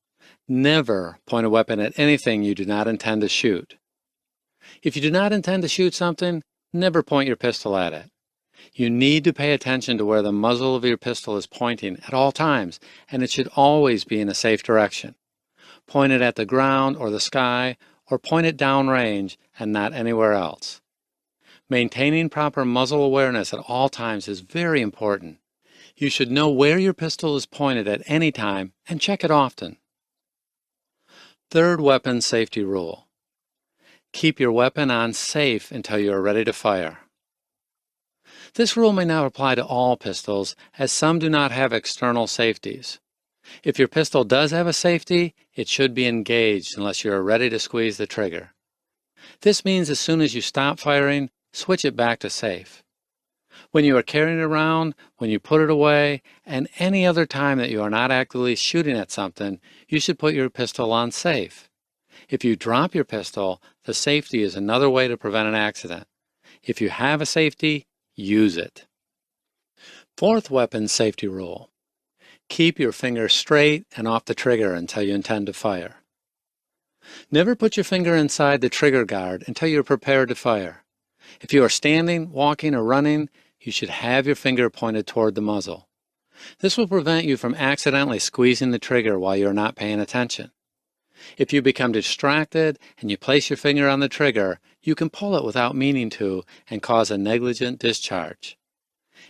Never point a weapon at anything you do not intend to shoot. If you do not intend to shoot something, never point your pistol at it. You need to pay attention to where the muzzle of your pistol is pointing at all times, and it should always be in a safe direction. Point it at the ground or the sky, or point it downrange and not anywhere else. Maintaining proper muzzle awareness at all times is very important. You should know where your pistol is pointed at any time and check it often. Third weapon safety rule. Keep your weapon on safe until you are ready to fire. This rule may not apply to all pistols, as some do not have external safeties. If your pistol does have a safety, it should be engaged unless you are ready to squeeze the trigger. This means as soon as you stop firing, switch it back to safe. When you are carrying it around, when you put it away, and any other time that you are not actively shooting at something, you should put your pistol on safe. If you drop your pistol, the safety is another way to prevent an accident. If you have a safety, use it. Fourth weapon safety rule. Keep your finger straight and off the trigger until you intend to fire. Never put your finger inside the trigger guard until you are prepared to fire. If you are standing, walking, or running, you should have your finger pointed toward the muzzle. This will prevent you from accidentally squeezing the trigger while you are not paying attention. If you become distracted and you place your finger on the trigger, you can pull it without meaning to and cause a negligent discharge.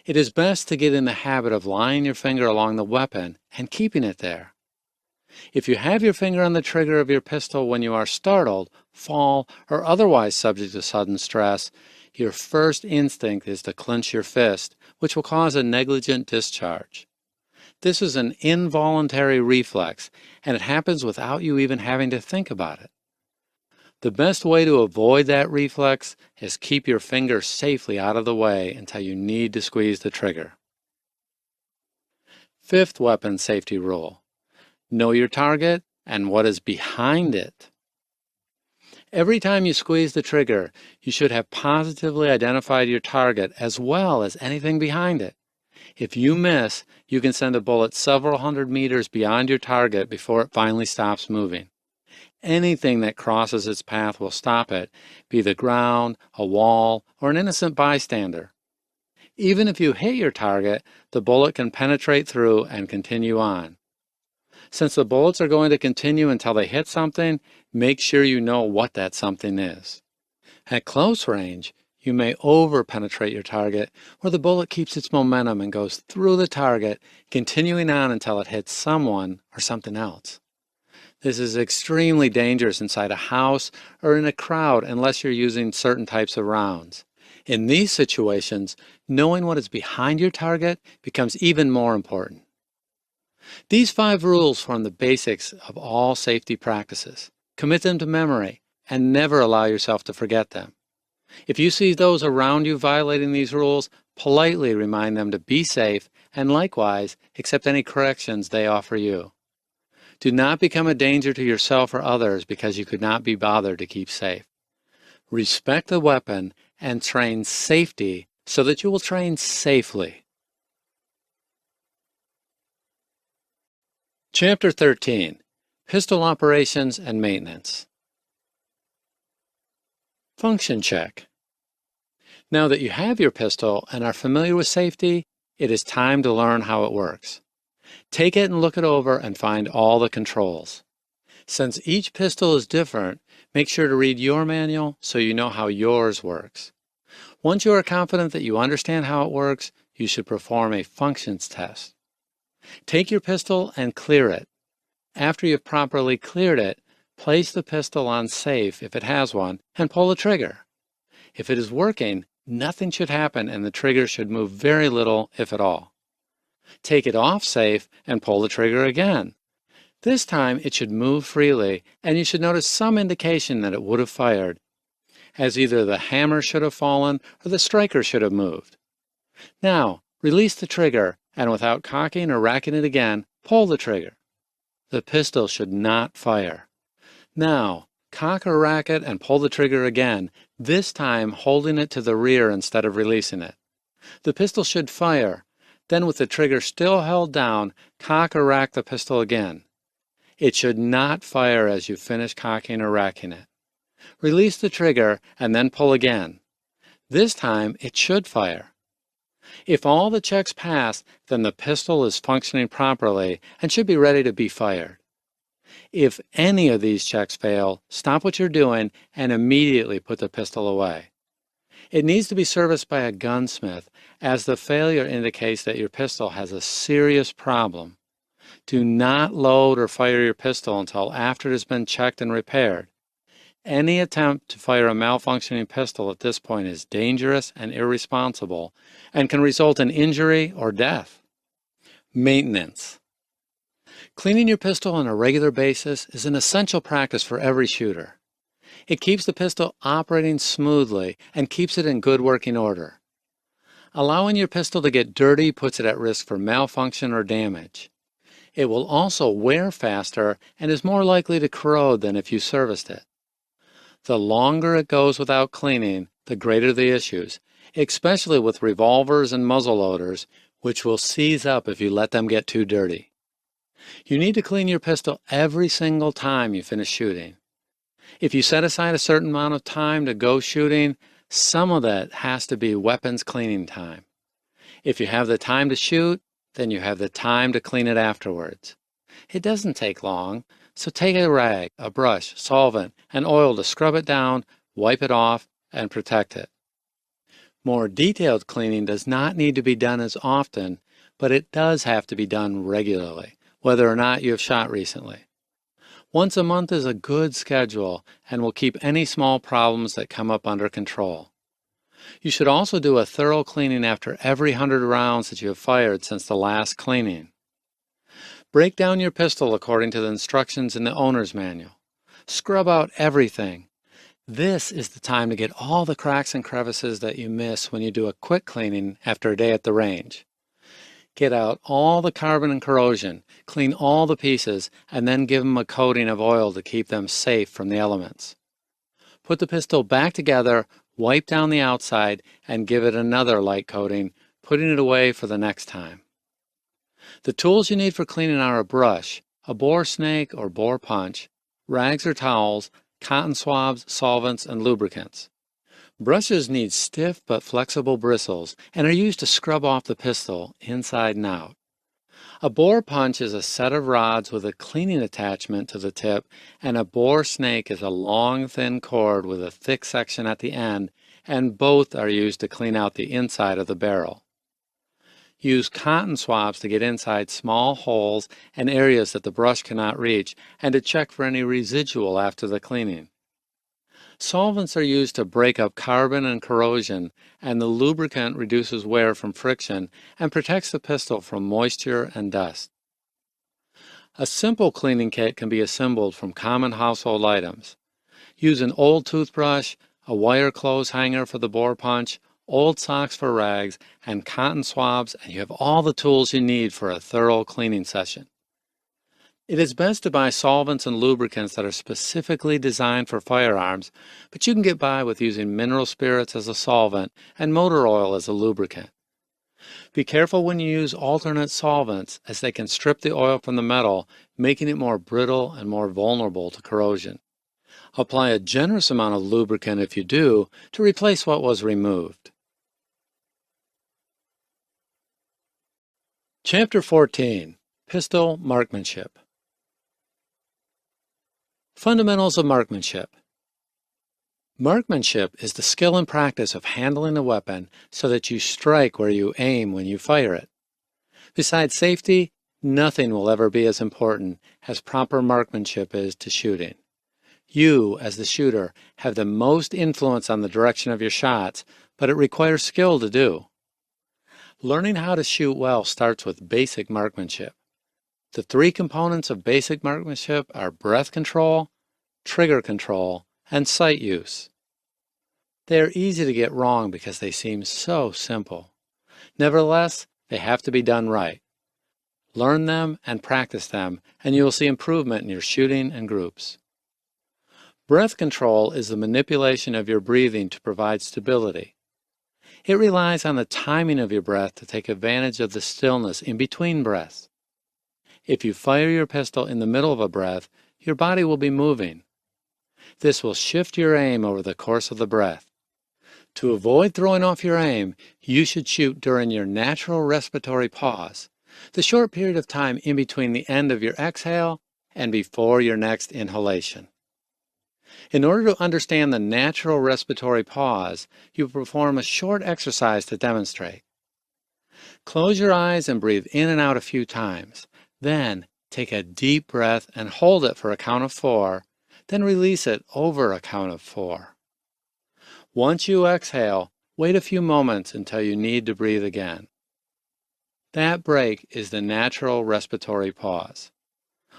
It is best to get in the habit of lying your finger along the weapon and keeping it there. If you have your finger on the trigger of your pistol when you are startled, fall, or otherwise subject to sudden stress, your first instinct is to clench your fist, which will cause a negligent discharge. This is an involuntary reflex, and it happens without you even having to think about it. The best way to avoid that reflex is keep your finger safely out of the way until you need to squeeze the trigger. Fifth weapon safety rule. Know your target and what is behind it. Every time you squeeze the trigger, you should have positively identified your target as well as anything behind it. If you miss, you can send a bullet several hundred meters beyond your target before it finally stops moving. Anything that crosses its path will stop it, be the ground, a wall, or an innocent bystander. Even if you hit your target, the bullet can penetrate through and continue on. Since the bullets are going to continue until they hit something, make sure you know what that something is. At close range, you may over-penetrate your target, where the bullet keeps its momentum and goes through the target, continuing on until it hits someone or something else. This is extremely dangerous inside a house or in a crowd unless you're using certain types of rounds. In these situations, knowing what is behind your target becomes even more important. These 5 rules form the basics of all safety practices. Commit them to memory and never allow yourself to forget them. If you see those around you violating these rules, politely remind them to be safe and likewise accept any corrections they offer you. Do not become a danger to yourself or others because you could not be bothered to keep safe. Respect the weapon and train safety so that you will train safely. Chapter 13. Pistol Operations and Maintenance. Function check. Now that you have your pistol and are familiar with safety, it is time to learn how it works. Take it and look it over and find all the controls. Since each pistol is different, make sure to read your manual so you know how yours works. Once you are confident that you understand how it works, you should perform a functions test. Take your pistol and clear it. After you've properly cleared it, place the pistol on safe if it has one and pull the trigger. If it is working, nothing should happen and the trigger should move very little, if at all. Take it off safe and pull the trigger again. This time it should move freely and you should notice some indication that it would have fired, as either the hammer should have fallen or the striker should have moved. Now, release the trigger and without cocking or racking it again, pull the trigger. The pistol should not fire. Now, cock or rack it and pull the trigger again, this time holding it to the rear instead of releasing it. The pistol should fire. Then with the trigger still held down, cock or rack the pistol again. It should not fire as you finish cocking or racking it. Release the trigger and then pull again. This time it should fire. If all the checks pass, then the pistol is functioning properly and should be ready to be fired. If any of these checks fail, stop what you're doing and immediately put the pistol away. It needs to be serviced by a gunsmith, as the failure indicates that your pistol has a serious problem. Do not load or fire your pistol until after it has been checked and repaired. Any attempt to fire a malfunctioning pistol at this point is dangerous and irresponsible and can result in injury or death. Maintenance. Cleaning your pistol on a regular basis is an essential practice for every shooter. It keeps the pistol operating smoothly and keeps it in good working order. Allowing your pistol to get dirty puts it at risk for malfunction or damage. It will also wear faster and is more likely to corrode than if you serviced it. The longer it goes without cleaning, the greater the issues, especially with revolvers and muzzleloaders, which will seize up if you let them get too dirty. You need to clean your pistol every single time you finish shooting. If you set aside a certain amount of time to go shooting, some of that has to be weapons cleaning time. If you have the time to shoot, then you have the time to clean it afterwards. It doesn't take long, so take a rag, a brush, solvent, and oil to scrub it down, wipe it off, and protect it. More detailed cleaning does not need to be done as often, but it does have to be done regularly, whether or not you have shot recently. Once a month is a good schedule and will keep any small problems that come up under control. You should also do a thorough cleaning after every 100 rounds that you have fired since the last cleaning. Break down your pistol according to the instructions in the owner's manual. Scrub out everything. This is the time to get all the cracks and crevices that you miss when you do a quick cleaning after a day at the range. Get out all the carbon and corrosion, clean all the pieces, and then give them a coating of oil to keep them safe from the elements. Put the pistol back together, wipe down the outside, and give it another light coating, putting it away for the next time. The tools you need for cleaning are a brush, a bore snake or bore punch, rags or towels, cotton swabs, solvents, and lubricants. Brushes need stiff but flexible bristles and are used to scrub off the pistol inside and out. A bore punch is a set of rods with a cleaning attachment to the tip, and a bore snake is a long, thin cord with a thick section at the end, and both are used to clean out the inside of the barrel. Use cotton swabs to get inside small holes and areas that the brush cannot reach, and to check for any residual after the cleaning. Solvents are used to break up carbon and corrosion, and the lubricant reduces wear from friction and protects the pistol from moisture and dust. A simple cleaning kit can be assembled from common household items. Use an old toothbrush, a wire clothes hanger for the bore punch, old socks for rags, and cotton swabs, and you have all the tools you need for a thorough cleaning session. It is best to buy solvents and lubricants that are specifically designed for firearms, but you can get by with using mineral spirits as a solvent and motor oil as a lubricant. Be careful when you use alternate solvents, as they can strip the oil from the metal, making it more brittle and more vulnerable to corrosion. Apply a generous amount of lubricant if you do, to replace what was removed. Chapter 14. Pistol Marksmanship. Fundamentals of marksmanship. Marksmanship is the skill and practice of handling a weapon so that you strike where you aim when you fire it. Besides safety, nothing will ever be as important as proper marksmanship is to shooting. You, as the shooter, have the most influence on the direction of your shots, but it requires skill to do. Learning how to shoot well starts with basic marksmanship. The three components of basic marksmanship are breath control, trigger control, and sight use. They are easy to get wrong because they seem so simple. Nevertheless, they have to be done right. Learn them and practice them, and you will see improvement in your shooting and groups. Breath control is the manipulation of your breathing to provide stability. It relies on the timing of your breath to take advantage of the stillness in between breaths. If you fire your pistol in the middle of a breath, your body will be moving. This will shift your aim over the course of the breath. To avoid throwing off your aim, you should shoot during your natural respiratory pause, the short period of time in between the end of your exhale and before your next inhalation. In order to understand the natural respiratory pause, you perform a short exercise to demonstrate. Close your eyes and breathe in and out a few times. Then, take a deep breath and hold it for a count of 4, then release it over a count of 4. Once you exhale, wait a few moments until you need to breathe again. That break is the natural respiratory pause.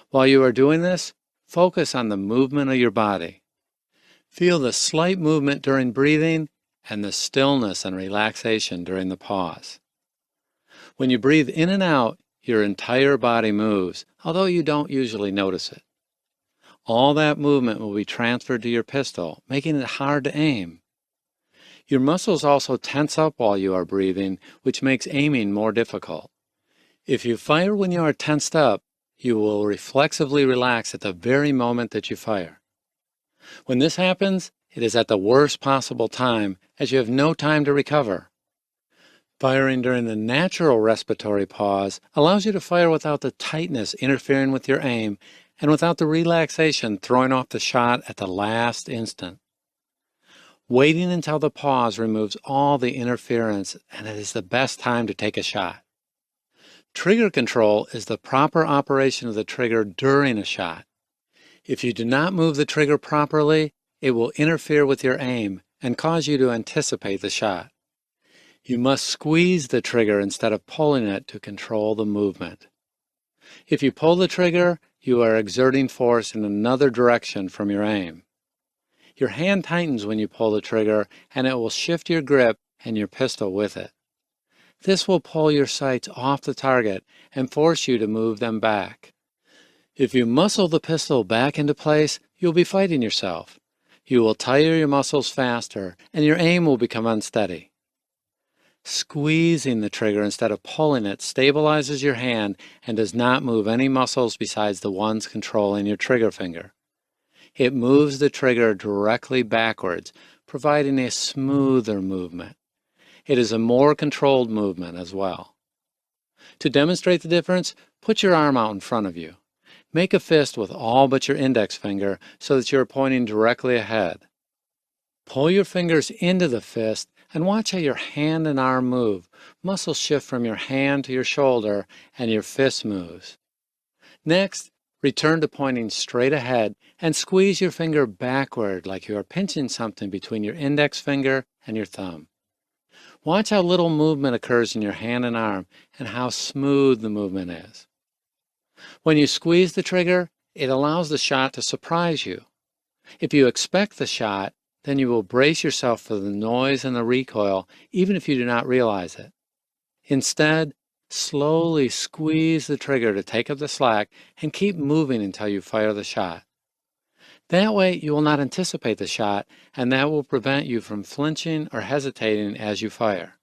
While you are doing this, focus on the movement of your body. Feel the slight movement during breathing and the stillness and relaxation during the pause. When you breathe in and out, your entire body moves, although you don't usually notice it. All that movement will be transferred to your pistol, making it hard to aim. Your muscles also tense up while you are breathing, which makes aiming more difficult. If you fire when you are tensed up, you will reflexively relax at the very moment that you fire. When this happens, it is at the worst possible time, as you have no time to recover. Firing during the natural respiratory pause allows you to fire without the tightness interfering with your aim and without the relaxation throwing off the shot at the last instant. Waiting until the pause removes all the interference, and it is the best time to take a shot. Trigger control is the proper operation of the trigger during a shot. If you do not move the trigger properly, it will interfere with your aim and cause you to anticipate the shot. You must squeeze the trigger instead of pulling it to control the movement. If you pull the trigger, you are exerting force in another direction from your aim. Your hand tightens when you pull the trigger, and it will shift your grip and your pistol with it. This will pull your sights off the target and force you to move them back. If you muscle the pistol back into place, you'll be fighting yourself. You will tire your muscles faster, and your aim will become unsteady. Squeezing the trigger instead of pulling it stabilizes your hand and does not move any muscles besides the ones controlling your trigger finger. It moves the trigger directly backwards, providing a smoother movement. It is a more controlled movement as well. To demonstrate the difference, put your arm out in front of you. Make a fist with all but your index finger so that you are pointing directly ahead. Pull your fingers into the fist and watch how your hand and arm move. Muscles shift from your hand to your shoulder and your fist moves. Next, return to pointing straight ahead and squeeze your finger backward like you are pinching something between your index finger and your thumb. Watch how little movement occurs in your hand and arm and how smooth the movement is. When you squeeze the trigger, it allows the shot to surprise you. If you expect the shot, then you will brace yourself for the noise and the recoil, even if you do not realize it. Instead, slowly squeeze the trigger to take up the slack and keep moving until you fire the shot. That way, you will not anticipate the shot, and that will prevent you from flinching or hesitating as you fire.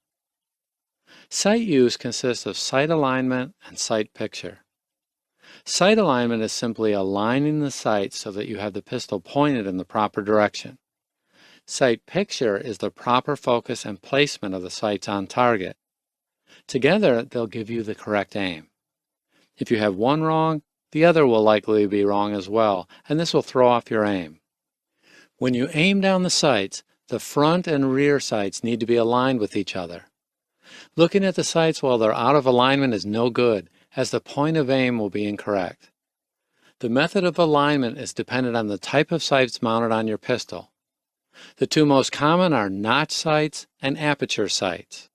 Sight use consists of sight alignment and sight picture. Sight alignment is simply aligning the sight so that you have the pistol pointed in the proper direction. Sight picture is the proper focus and placement of the sights on target. Together, they'll give you the correct aim. If you have one wrong, the other will likely be wrong as well, and this will throw off your aim. When you aim down the sights, the front and rear sights need to be aligned with each other. Looking at the sights while they're out of alignment is no good, as the point of aim will be incorrect. The method of alignment is dependent on the type of sights mounted on your pistol. The two most common are notch sights and aperture sights.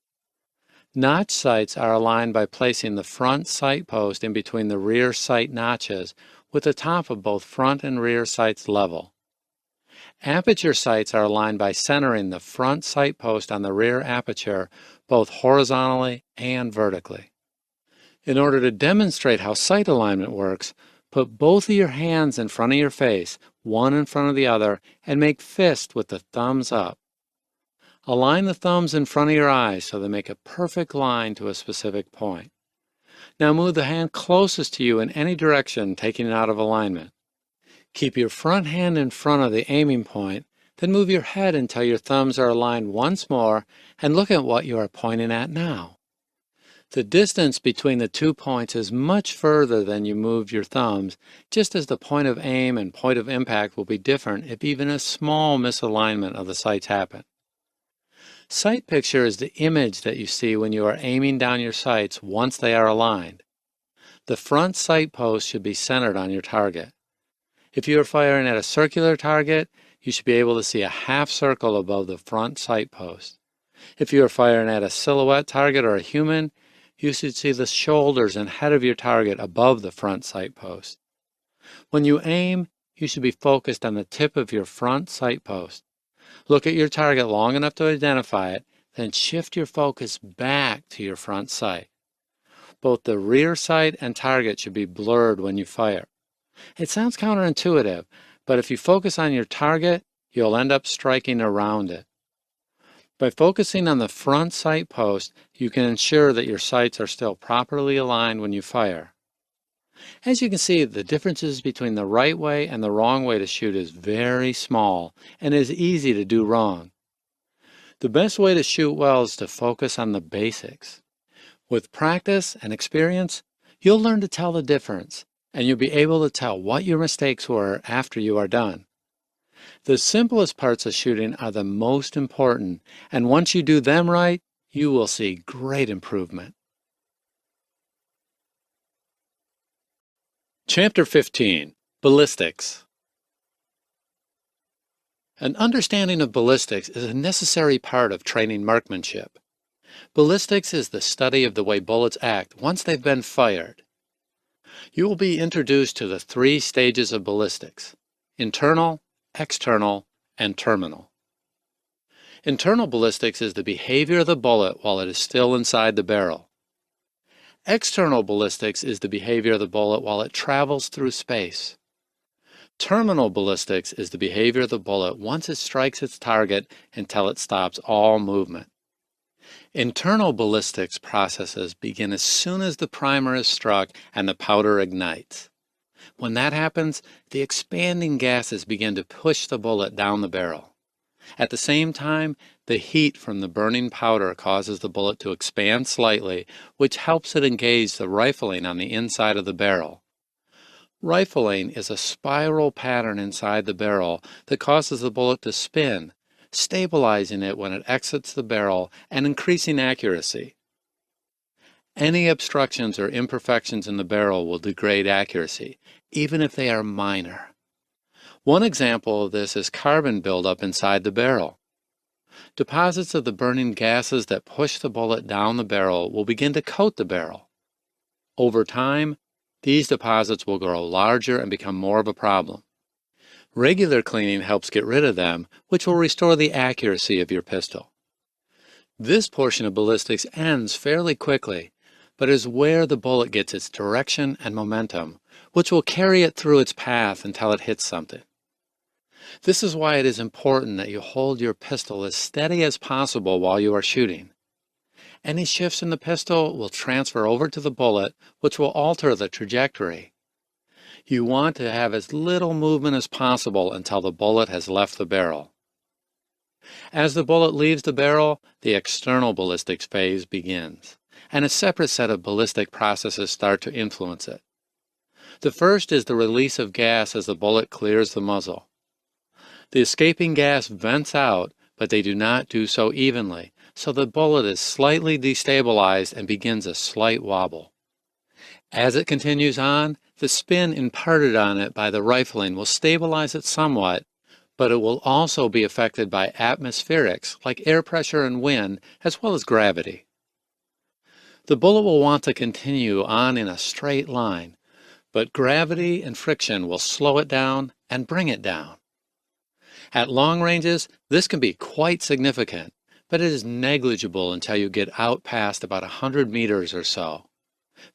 Notch sights are aligned by placing the front sight post in between the rear sight notches, with the top of both front and rear sights level. Aperture sights are aligned by centering the front sight post on the rear aperture, both horizontally and vertically. In order to demonstrate how sight alignment works, put both of your hands in front of your face, one in front of the other, and make fists with the thumbs up. Align the thumbs in front of your eyes so they make a perfect line to a specific point. Now move the hand closest to you in any direction, taking it out of alignment. Keep your front hand in front of the aiming point, then move your head until your thumbs are aligned once more and look at what you are pointing at now. The distance between the 2 points is much further than you moved your thumbs, just as the point of aim and point of impact will be different if even a small misalignment of the sights happen. Sight picture is the image that you see when you are aiming down your sights once they are aligned. The front sight post should be centered on your target. If you are firing at a circular target, you should be able to see a half circle above the front sight post. If you are firing at a silhouette target or a human, you should see the shoulders and head of your target above the front sight post. When you aim, you should be focused on the tip of your front sight post. Look at your target long enough to identify it, then shift your focus back to your front sight. Both the rear sight and target should be blurred when you fire. It sounds counterintuitive, but if you focus on your target, you'll end up striking around it. By focusing on the front sight post, you can ensure that your sights are still properly aligned when you fire. As you can see, the differences between the right way and the wrong way to shoot is very small and is easy to do wrong. The best way to shoot well is to focus on the basics. With practice and experience, you'll learn to tell the difference, and you'll be able to tell what your mistakes were after you are done. The simplest parts of shooting are the most important, and once you do them right, you will see great improvement. Chapter 15. Ballistics. An understanding of ballistics is a necessary part of training marksmanship. Ballistics is the study of the way bullets act once they've been fired. You will be introduced to the 3 stages of ballistics: internal, external, and terminal. Internal ballistics is the behavior of the bullet while it is still inside the barrel. External ballistics is the behavior of the bullet while it travels through space. Terminal ballistics is the behavior of the bullet once it strikes its target until it stops all movement. Internal ballistics processes begin as soon as the primer is struck and the powder ignites. When that happens, the expanding gases begin to push the bullet down the barrel. At the same time, the heat from the burning powder causes the bullet to expand slightly, which helps it engage the rifling on the inside of the barrel. Rifling is a spiral pattern inside the barrel that causes the bullet to spin, stabilizing it when it exits the barrel and increasing accuracy. Any obstructions or imperfections in the barrel will degrade accuracy, even if they are minor. One example of this is carbon buildup inside the barrel. Deposits of the burning gases that push the bullet down the barrel will begin to coat the barrel. Over time, these deposits will grow larger and become more of a problem. Regular cleaning helps get rid of them, which will restore the accuracy of your pistol. This portion of ballistics ends fairly quickly, but is where the bullet gets its direction and momentum, which will carry it through its path until it hits something. This is why it is important that you hold your pistol as steady as possible while you are shooting. Any shifts in the pistol will transfer over to the bullet, which will alter the trajectory. You want to have as little movement as possible until the bullet has left the barrel. As the bullet leaves the barrel, the external ballistics phase begins, and a separate set of ballistic processes start to influence it. The first is the release of gas as the bullet clears the muzzle. The escaping gas vents out, but they do not do so evenly, so the bullet is slightly destabilized and begins a slight wobble. As it continues on, the spin imparted on it by the rifling will stabilize it somewhat, but it will also be affected by atmospherics like air pressure and wind, as well as gravity. The bullet will want to continue on in a straight line, but gravity and friction will slow it down and bring it down. At long ranges, this can be quite significant, but it is negligible until you get out past about 100 meters or so.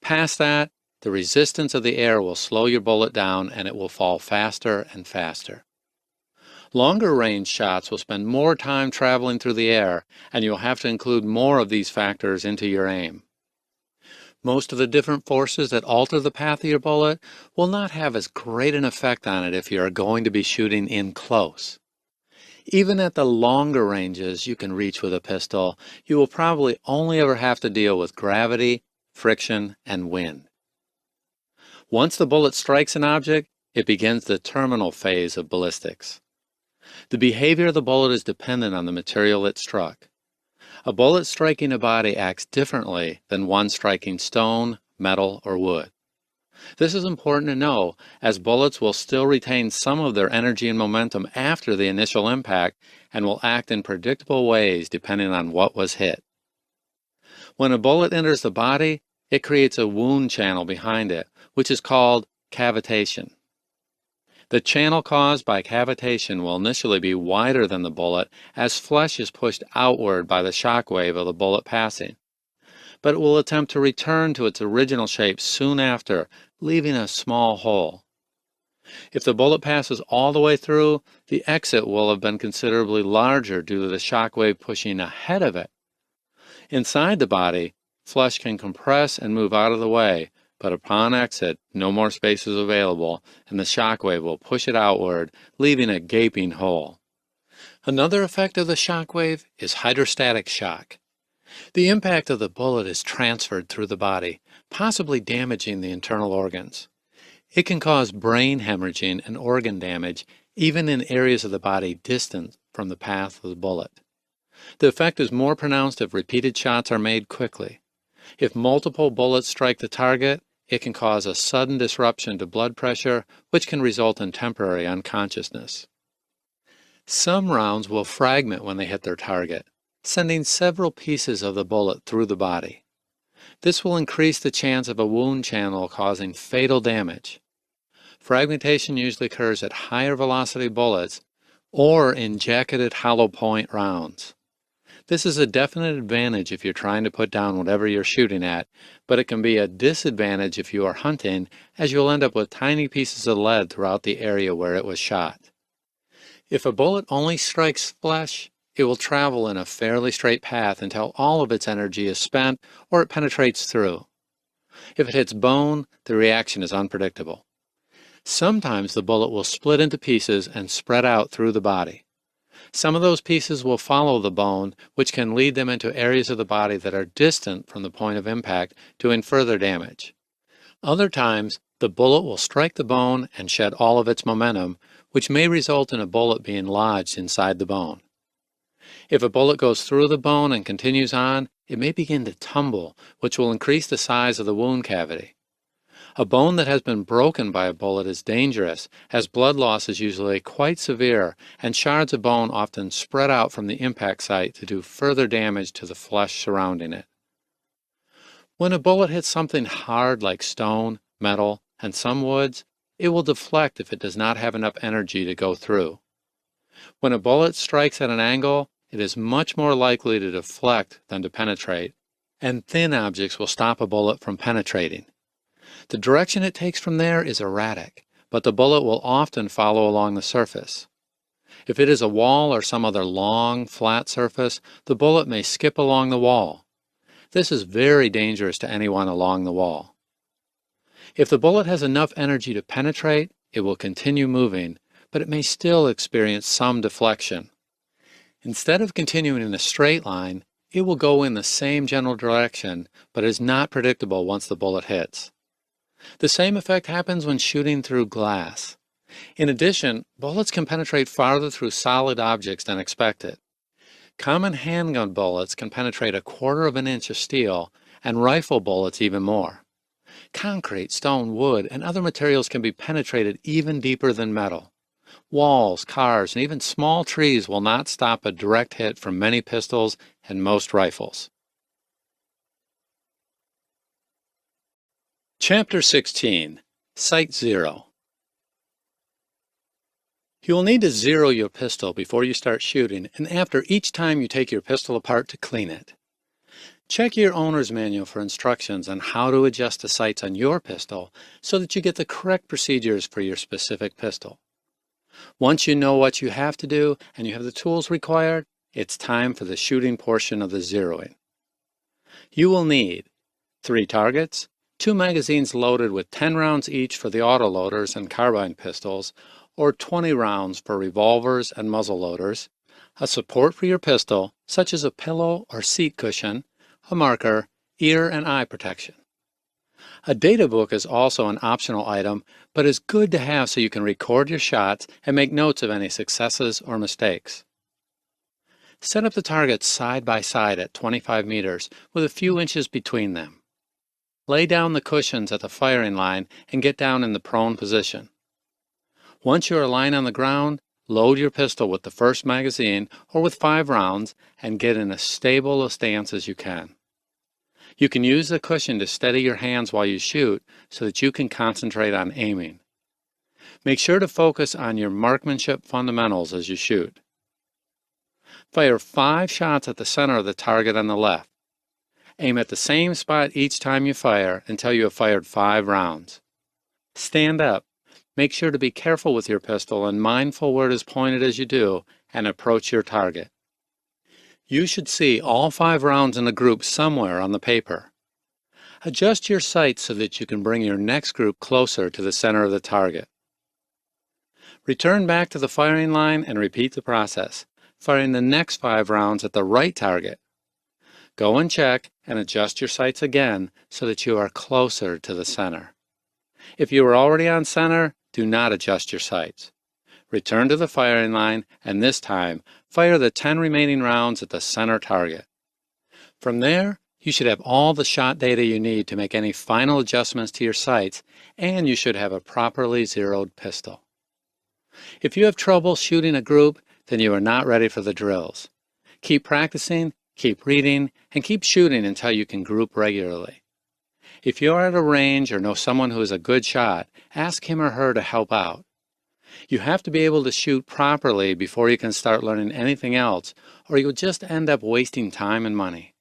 Past that, the resistance of the air will slow your bullet down and it will fall faster and faster. Longer range shots will spend more time traveling through the air, and you'll have to include more of these factors into your aim. Most of the different forces that alter the path of your bullet will not have as great an effect on it if you are going to be shooting in close. Even at the longer ranges you can reach with a pistol, you will probably only ever have to deal with gravity, friction, and wind. Once the bullet strikes an object, it begins the terminal phase of ballistics. The behavior of the bullet is dependent on the material it struck. A bullet striking a body acts differently than one striking stone, metal, or wood. This is important to know, as bullets will still retain some of their energy and momentum after the initial impact and will act in predictable ways depending on what was hit. When a bullet enters the body, it creates a wound channel behind it, which is called cavitation. The channel caused by cavitation will initially be wider than the bullet as flesh is pushed outward by the shock wave of the bullet passing, but it will attempt to return to its original shape soon after, leaving a small hole. If the bullet passes all the way through, the exit will have been considerably larger due to the shock wave pushing ahead of it. Inside the body, flesh can compress and move out of the way, but upon exit, no more space is available, and the shock wave will push it outward, leaving a gaping hole. Another effect of the shock wave is hydrostatic shock. The impact of the bullet is transferred through the body, possibly damaging the internal organs. It can cause brain hemorrhaging and organ damage, even in areas of the body distant from the path of the bullet. The effect is more pronounced if repeated shots are made quickly. If multiple bullets strike the target, it can cause a sudden disruption to blood pressure, which can result in temporary unconsciousness. Some rounds will fragment when they hit their target, sending several pieces of the bullet through the body. This will increase the chance of a wound channel causing fatal damage. Fragmentation usually occurs at higher velocity bullets or in jacketed hollow point rounds. This is a definite advantage if you're trying to put down whatever you're shooting at, but it can be a disadvantage if you are hunting, as you'll end up with tiny pieces of lead throughout the area where it was shot. If a bullet only strikes flesh, it will travel in a fairly straight path until all of its energy is spent or it penetrates through. If it hits bone, the reaction is unpredictable. Sometimes the bullet will split into pieces and spread out through the body. Some of those pieces will follow the bone, which can lead them into areas of the body that are distant from the point of impact, doing further damage. Other times, the bullet will strike the bone and shed all of its momentum, which may result in a bullet being lodged inside the bone. If a bullet goes through the bone and continues on, it may begin to tumble, which will increase the size of the wound cavity. A bone that has been broken by a bullet is dangerous, as blood loss is usually quite severe, and shards of bone often spread out from the impact site to do further damage to the flesh surrounding it. When a bullet hits something hard like stone, metal, and some woods, it will deflect if it does not have enough energy to go through. When a bullet strikes at an angle, it is much more likely to deflect than to penetrate, and thin objects will stop a bullet from penetrating. The direction it takes from there is erratic, but the bullet will often follow along the surface. If it is a wall or some other long, flat surface, the bullet may skip along the wall. This is very dangerous to anyone along the wall. If the bullet has enough energy to penetrate, it will continue moving, but it may still experience some deflection. Instead of continuing in a straight line, it will go in the same general direction, but is not predictable once the bullet hits. The same effect happens when shooting through glass. In addition, bullets can penetrate farther through solid objects than expected. Common handgun bullets can penetrate 1/4 of an inch of steel, and rifle bullets even more. Concrete, stone, wood, and other materials can be penetrated even deeper than metal. Walls, cars, and even small trees will not stop a direct hit from many pistols and most rifles. Chapter 16. Sight Zero. You will need to zero your pistol before you start shooting and after each time you take your pistol apart to clean it. Check your owner's manual for instructions on how to adjust the sights on your pistol so that you get the correct procedures for your specific pistol. Once you know what you have to do and you have the tools required, it's time for the shooting portion of the zeroing. You will need 3 targets, 2 magazines loaded with 10 rounds each for the autoloaders and carbine pistols, or 20 rounds for revolvers and muzzleloaders, a support for your pistol, such as a pillow or seat cushion, a marker, ear and eye protection. A data book is also an optional item, but is good to have so you can record your shots and make notes of any successes or mistakes. Set up the targets side by side at 25 meters with a few inches between them. Lay down the cushions at the firing line and get down in the prone position. Once you are lying on the ground, load your pistol with the first magazine or with 5 rounds and get in as stable a stance as you can. You can use the cushion to steady your hands while you shoot so that you can concentrate on aiming. Make sure to focus on your marksmanship fundamentals as you shoot. Fire 5 shots at the center of the target on the left. Aim at the same spot each time you fire until you have fired 5 rounds. Stand up. Make sure to be careful with your pistol and mindful where it is pointed as you do, and approach your target. You should see all 5 rounds in a group somewhere on the paper. Adjust your sights so that you can bring your next group closer to the center of the target. Return back to the firing line and repeat the process, firing the next 5 rounds at the right target. Go and check and adjust your sights again so that you are closer to the center. If you are already on center, do not adjust your sights. Return to the firing line and this time fire the 10 remaining rounds at the center target. From there, you should have all the shot data you need to make any final adjustments to your sights, and you should have a properly zeroed pistol. If you have trouble shooting a group, then you are not ready for the drills. Keep practicing, keep reading, and keep shooting until you can group regularly. If you are at a range or know someone who is a good shot, ask him or her to help out. You have to be able to shoot properly before you can start learning anything else, or you'll just end up wasting time and money.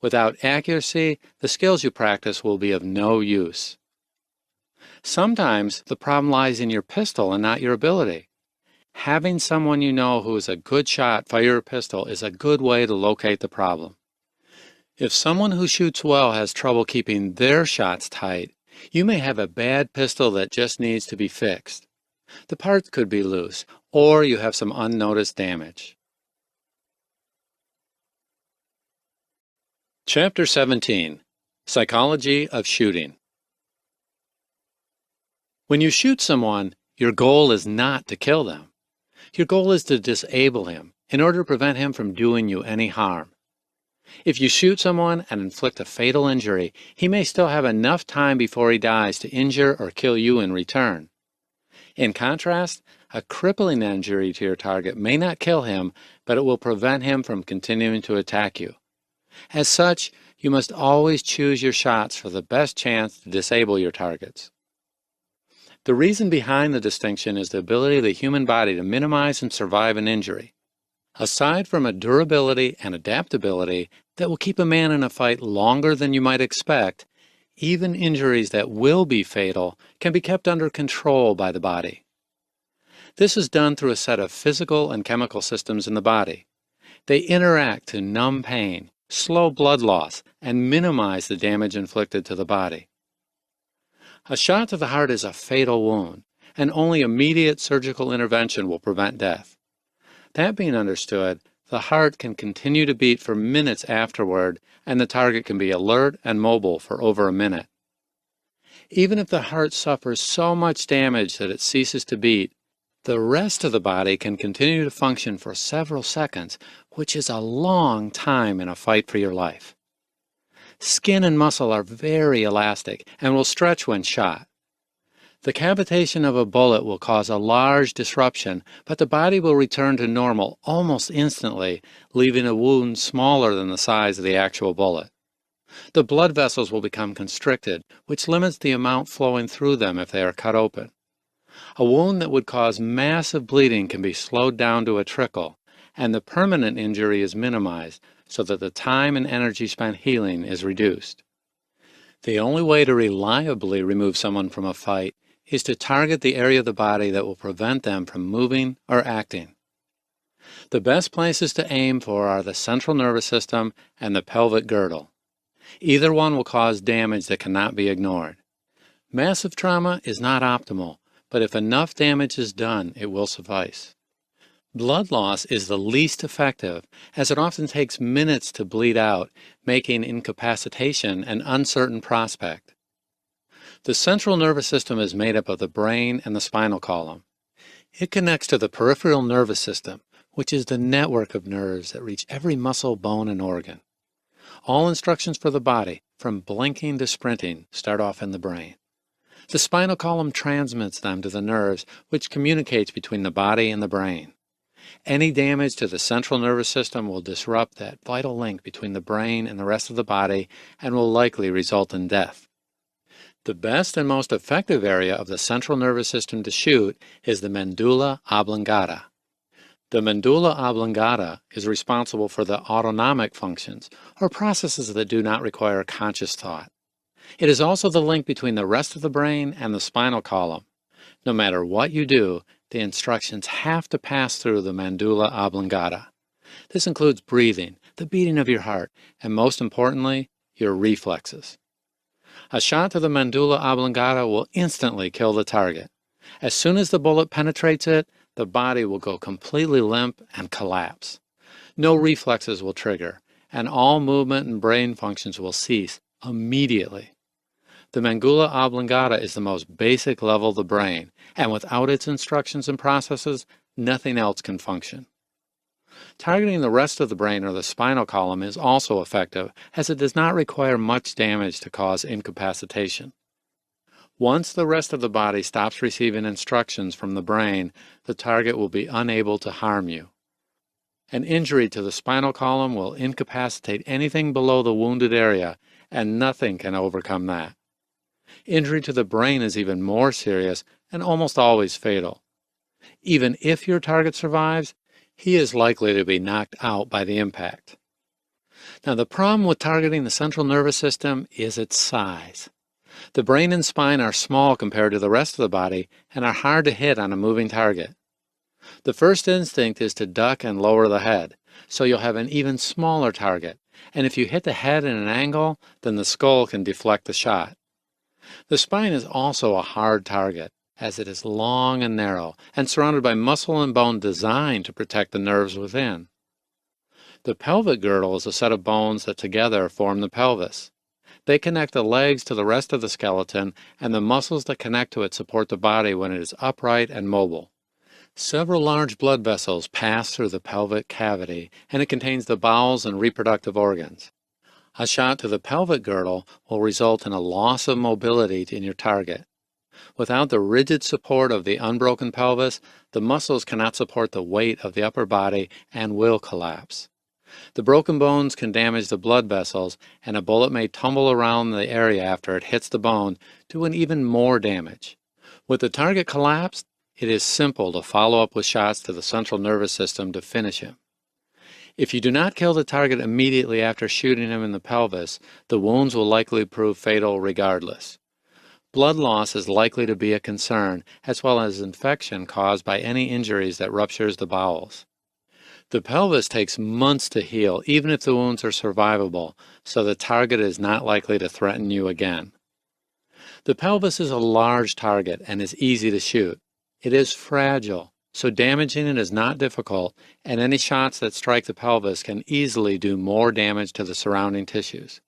Without accuracy, the skills you practice will be of no use. Sometimes the problem lies in your pistol and not your ability. Having someone you know who is a good shot fire your pistol is a good way to locate the problem. If someone who shoots well has trouble keeping their shots tight, you may have a bad pistol that just needs to be fixed. The parts could be loose, or you have some unnoticed damage. Chapter 17. Psychology of Shooting. When you shoot someone, your goal is not to kill them. Your goal is to disable him in order to prevent him from doing you any harm. If you shoot someone and inflict a fatal injury, he may still have enough time before he dies to injure or kill you in return. In contrast, a crippling injury to your target may not kill him, but it will prevent him from continuing to attack you. As such, you must always choose your shots for the best chance to disable your targets. The reason behind the distinction is the ability of the human body to minimize and survive an injury. Aside from a durability and adaptability that will keep a man in a fight longer than you might expect, even injuries that will be fatal can be kept under control by the body. This is done through a set of physical and chemical systems in the body. They interact to numb pain, slow blood loss, and minimize the damage inflicted to the body. A shot to the heart is a fatal wound, and only immediate surgical intervention will prevent death. That being understood, the heart can continue to beat for minutes afterward, and the target can be alert and mobile for over a minute. Even if the heart suffers so much damage that it ceases to beat, the rest of the body can continue to function for several seconds, which is a long time in a fight for your life. Skin and muscle are very elastic and will stretch when shot. The cavitation of a bullet will cause a large disruption, but the body will return to normal almost instantly, leaving a wound smaller than the size of the actual bullet. The blood vessels will become constricted, which limits the amount flowing through them if they are cut open. A wound that would cause massive bleeding can be slowed down to a trickle, and the permanent injury is minimized so that the time and energy spent healing is reduced. The only way to reliably remove someone from a fight is to target the area of the body that will prevent them from moving or acting. The best places to aim for are the central nervous system and the pelvic girdle. Either one will cause damage that cannot be ignored. Massive trauma is not optimal, but if enough damage is done, it will suffice. Blood loss is the least effective, as it often takes minutes to bleed out, making incapacitation an uncertain prospect. The central nervous system is made up of the brain and the spinal column. It connects to the peripheral nervous system, which is the network of nerves that reach every muscle, bone, and organ. All instructions for the body, from blinking to sprinting start off in the brain. The spinal column transmits them to the nerves, which communicates between the body and the brain. Any damage to the central nervous system will disrupt that vital link between the brain and the rest of the body and will likely result in death. The best and most effective area of the central nervous system to shoot is the medulla oblongata. The medulla oblongata is responsible for the autonomic functions, or processes that do not require conscious thought. It is also the link between the rest of the brain and the spinal column. No matter what you do, the instructions have to pass through the medulla oblongata. This includes breathing, the beating of your heart, and most importantly, your reflexes. A shot to the medulla oblongata will instantly kill the target. As soon as the bullet penetrates it, the body will go completely limp and collapse. No reflexes will trigger, and all movement and brain functions will cease immediately. The medulla oblongata is the most basic level of the brain, and without its instructions and processes, nothing else can function. Targeting the rest of the brain or the spinal column is also effective, as it does not require much damage to cause incapacitation. Once the rest of the body stops receiving instructions from the brain, the target will be unable to harm you. An injury to the spinal column will incapacitate anything below the wounded area, and nothing can overcome that. Injury to the brain is even more serious and almost always fatal. Even if your target survives, he is likely to be knocked out by the impact. Now, the problem with targeting the central nervous system is its size. The brain and spine are small compared to the rest of the body and are hard to hit on a moving target. The first instinct is to duck and lower the head, so you'll have an even smaller target, and if you hit the head in an angle, then the skull can deflect the shot. The spine is also a hard target, as it is long and narrow and surrounded by muscle and bone designed to protect the nerves within. The pelvic girdle is a set of bones that together form the pelvis. They connect the legs to the rest of the skeleton, and the muscles that connect to it support the body when it is upright and mobile. Several large blood vessels pass through the pelvic cavity, and it contains the bowels and reproductive organs. A shot to the pelvic girdle will result in a loss of mobility in your target. Without the rigid support of the unbroken pelvis, the muscles cannot support the weight of the upper body and will collapse. The broken bones can damage the blood vessels, and a bullet may tumble around the area after it hits the bone, doing even more damage. With the target collapsed, it is simple to follow up with shots to the central nervous system to finish him. If you do not kill the target immediately after shooting him in the pelvis, the wounds will likely prove fatal regardless. Blood loss is likely to be a concern, as well as infection caused by any injuries that ruptures the bowels. The pelvis takes months to heal, even if the wounds are survivable, so the target is not likely to threaten you again. The pelvis is a large target and is easy to shoot. It is fragile, so damaging it is not difficult, and any shots that strike the pelvis can easily do more damage to the surrounding tissues.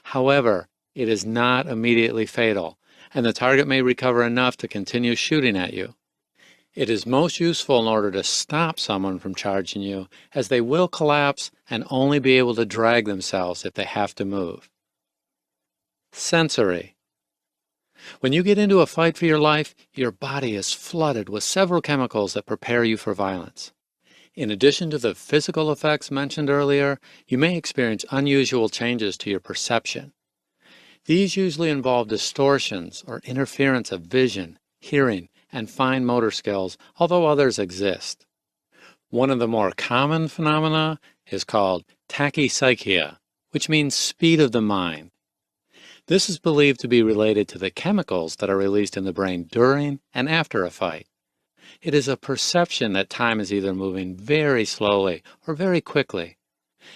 However, it is not immediately fatal, and the target may recover enough to continue shooting at you. It is most useful in order to stop someone from charging you, as they will collapse and only be able to drag themselves if they have to move. Sensory. When you get into a fight for your life, your body is flooded with several chemicals that prepare you for violence. In addition to the physical effects mentioned earlier, you may experience unusual changes to your perception. These usually involve distortions or interference of vision, hearing, and fine motor skills, although others exist. One of the more common phenomena is called tachypsychia, which means speed of the mind. This is believed to be related to the chemicals that are released in the brain during and after a fight. It is a perception that time is either moving very slowly or very quickly.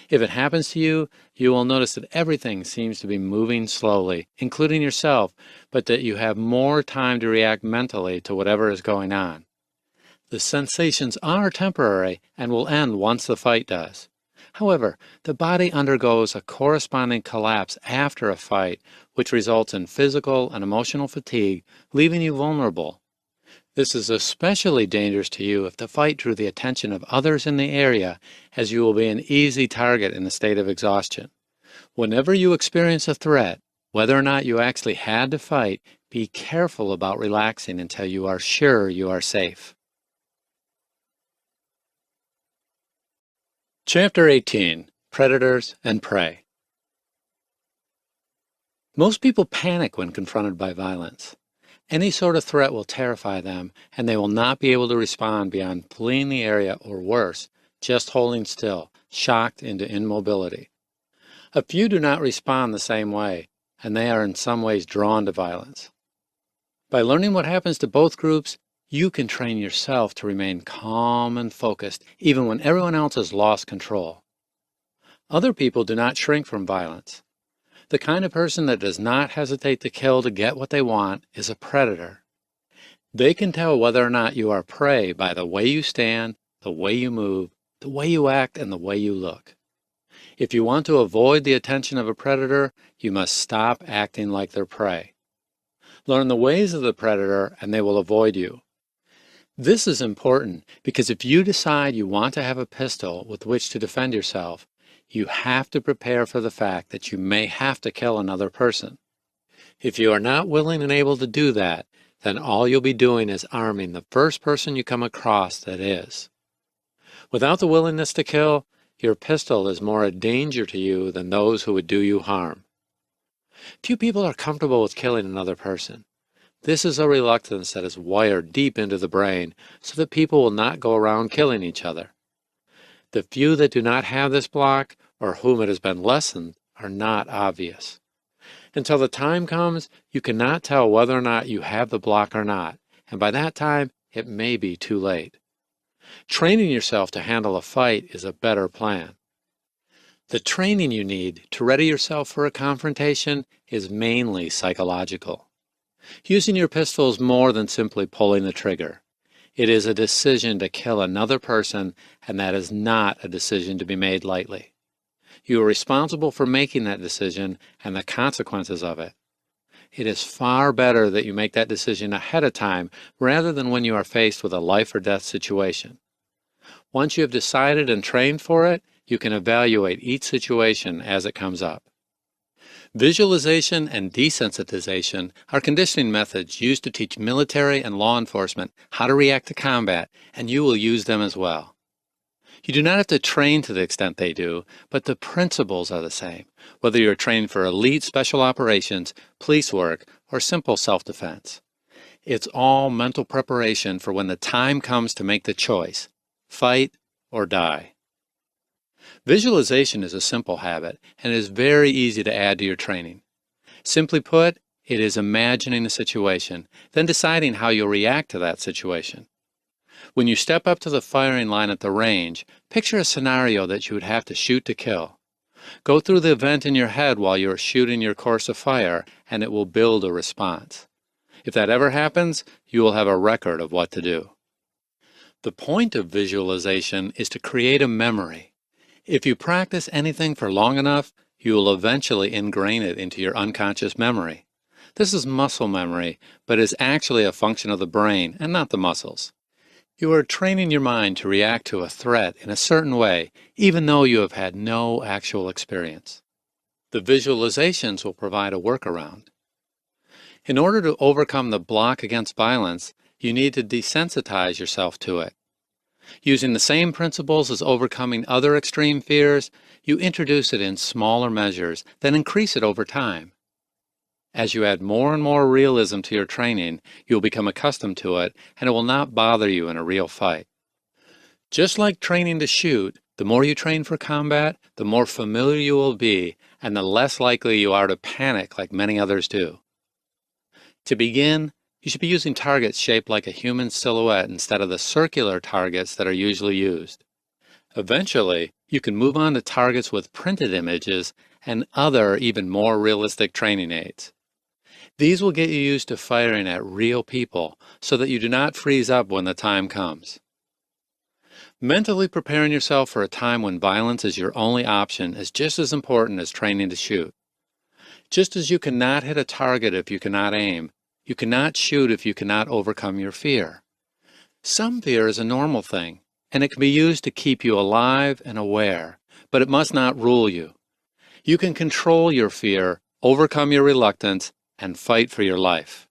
If it happens to you, you will notice that everything seems to be moving slowly, including yourself, but that you have more time to react mentally to whatever is going on. The sensations are temporary and will end once the fight does. However, the body undergoes a corresponding collapse after a fight, which results in physical and emotional fatigue, leaving you vulnerable. This is especially dangerous to you if the fight drew the attention of others in the area, as you will be an easy target in a state of exhaustion. Whenever you experience a threat, whether or not you actually had to fight, be careful about relaxing until you are sure you are safe. Chapter 18: Predators and Prey. Most people panic when confronted by violence. Any sort of threat will terrify them, and they will not be able to respond beyond fleeing the area or worse, just holding still, shocked into immobility. A few do not respond the same way, and they are in some ways drawn to violence. By learning what happens to both groups, you can train yourself to remain calm and focused even when everyone else has lost control. Other people do not shrink from violence. The kind of person that does not hesitate to kill to get what they want is a predator. They can tell whether or not you are prey by the way you stand, the way you move, the way you act, and the way you look. If you want to avoid the attention of a predator, you must stop acting like their prey. Learn the ways of the predator and they will avoid you. This is important because if you decide you want to have a pistol with which to defend yourself, you have to prepare for the fact that you may have to kill another person. If you are not willing and able to do that, then all you'll be doing is arming the first person you come across that is. Without the willingness to kill, your pistol is more a danger to you than those who would do you harm. Few people are comfortable with killing another person. This is a reluctance that is wired deep into the brain so that people will not go around killing each other. The few that do not have this block, or whom it has been lessened, are not obvious. Until the time comes, you cannot tell whether or not you have the block or not, and by that time, it may be too late. Training yourself to handle a fight is a better plan. The training you need to ready yourself for a confrontation is mainly psychological. Using your pistol is more than simply pulling the trigger. It is a decision to kill another person, and that is not a decision to be made lightly. You are responsible for making that decision and the consequences of it. It is far better that you make that decision ahead of time rather than when you are faced with a life or death situation. Once you have decided and trained for it, you can evaluate each situation as it comes up. Visualization and desensitization are conditioning methods used to teach military and law enforcement how to react to combat, and you will use them as well. You do not have to train to the extent they do, but the principles are the same, whether you're trained for elite special operations, police work, or simple self-defense. It's all mental preparation for when the time comes to make the choice, fight or die. Visualization is a simple habit and is very easy to add to your training. Simply put, it is imagining a situation, then deciding how you'll react to that situation. When you step up to the firing line at the range, picture a scenario that you would have to shoot to kill. Go through the event in your head while you are shooting your course of fire, and it will build a response. If that ever happens, you will have a record of what to do. The point of visualization is to create a memory. If you practice anything for long enough, you will eventually ingrain it into your unconscious memory. This is muscle memory, but is actually a function of the brain and not the muscles. You are training your mind to react to a threat in a certain way, even though you have had no actual experience. The visualizations will provide a workaround. In order to overcome the block against violence, you need to desensitize yourself to it. Using the same principles as overcoming other extreme fears, you introduce it in smaller measures, then increase it over time. As you add more and more realism to your training, you will become accustomed to it, and it will not bother you in a real fight. Just like training to shoot, the more you train for combat, the more familiar you will be, and the less likely you are to panic like many others do. To begin, you should be using targets shaped like a human silhouette instead of the circular targets that are usually used. Eventually, you can move on to targets with printed images and other, even more realistic training aids. These will get you used to firing at real people so that you do not freeze up when the time comes. Mentally preparing yourself for a time when violence is your only option is just as important as training to shoot. Just as you cannot hit a target if you cannot aim, you cannot shoot if you cannot overcome your fear. Some fear is a normal thing, and it can be used to keep you alive and aware, but it must not rule you. You can control your fear, overcome your reluctance, and fight for your life.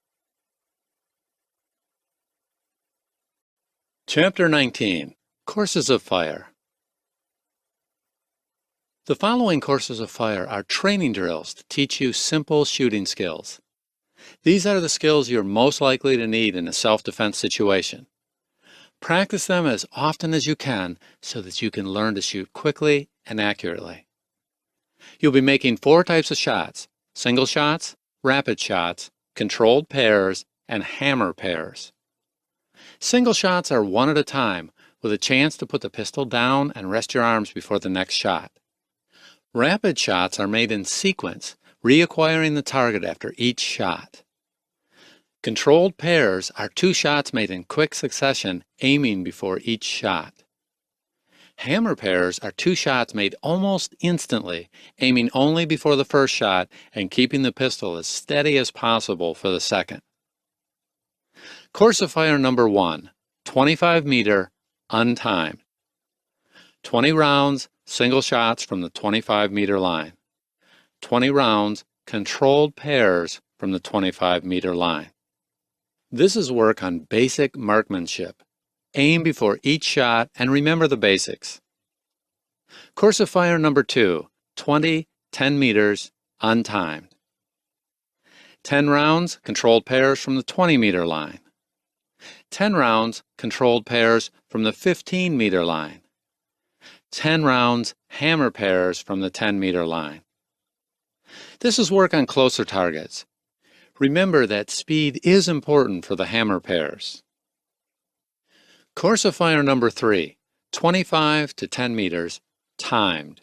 Chapter 19. Courses of Fire. The following courses of fire are training drills to teach you simple shooting skills. These are the skills you're most likely to need in a self-defense situation. Practice them as often as you can so that you can learn to shoot quickly and accurately. You'll be making 4 types of shots: single shots, rapid shots, controlled pairs, and hammer pairs. Single shots are one at a time, with a chance to put the pistol down and rest your arms before the next shot. Rapid shots are made in sequence, reacquiring the target after each shot. Controlled pairs are 2 shots made in quick succession, aiming before each shot. Hammer pairs are 2 shots made almost instantly, aiming only before the first shot and keeping the pistol as steady as possible for the second. Course of fire number 1, 25-meter, untimed. 20 rounds, single shots from the 25-meter line. 20 rounds, controlled pairs from the 25-meter line. This is work on basic marksmanship. Aim before each shot and remember the basics. Course of fire number 2, 20, 10 meters, untimed. 10 rounds, controlled pairs from the 20-meter line. 10 rounds, controlled pairs from the 15-meter line. 10 rounds, hammer pairs from the 10-meter line. This is work on closer targets. Remember that speed is important for the hammer pairs. Course of fire number 3, 25 to 10 meters, timed.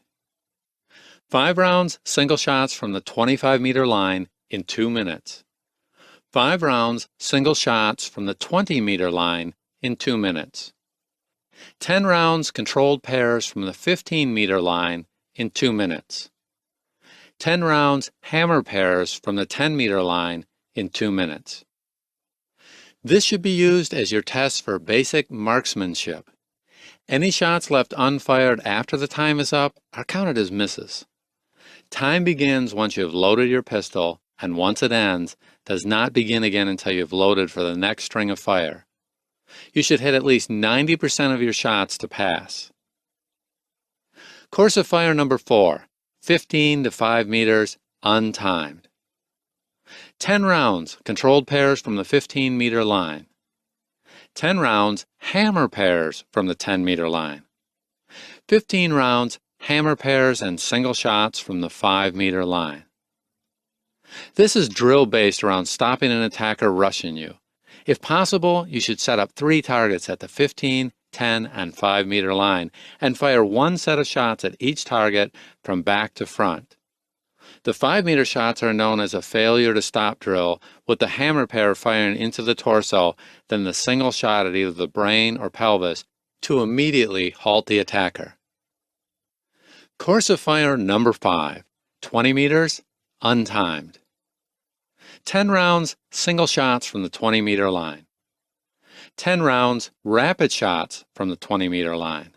5 rounds, single shots from the 25-meter line in 2 minutes. 5 rounds, single shots from the 20-meter line in 2 minutes. 10 rounds, controlled pairs from the 15-meter line in 2 minutes. 10 rounds, hammer pairs from the 10-meter line in 2 minutes. This should be used as your test for basic marksmanship. Any shots left unfired after the time is up are counted as misses. Time begins once you have loaded your pistol, and once it ends, does not begin again until you've loaded for the next string of fire. You should hit at least 90% of your shots to pass. Course of fire number 4, 15 to 5 meters, untimed. 10 rounds, controlled pairs from the 15-meter line. 10 rounds, hammer pairs from the 10-meter line. 15 rounds, hammer pairs and single shots from the 5-meter line. This is drill based around stopping an attacker rushing you. If possible, you should set up 3 targets at the 15, 10, and 5-meter line and fire 1 set of shots at each target from back to front. The 5-meter shots are known as a failure to stop drill, with the hammer pair firing into the torso, then the single shot at either the brain or pelvis to immediately halt the attacker. Course of fire number 5, 20 meters, untimed. 10 rounds, single shots from the 20-meter line. 10 rounds, rapid shots from the 20-meter line.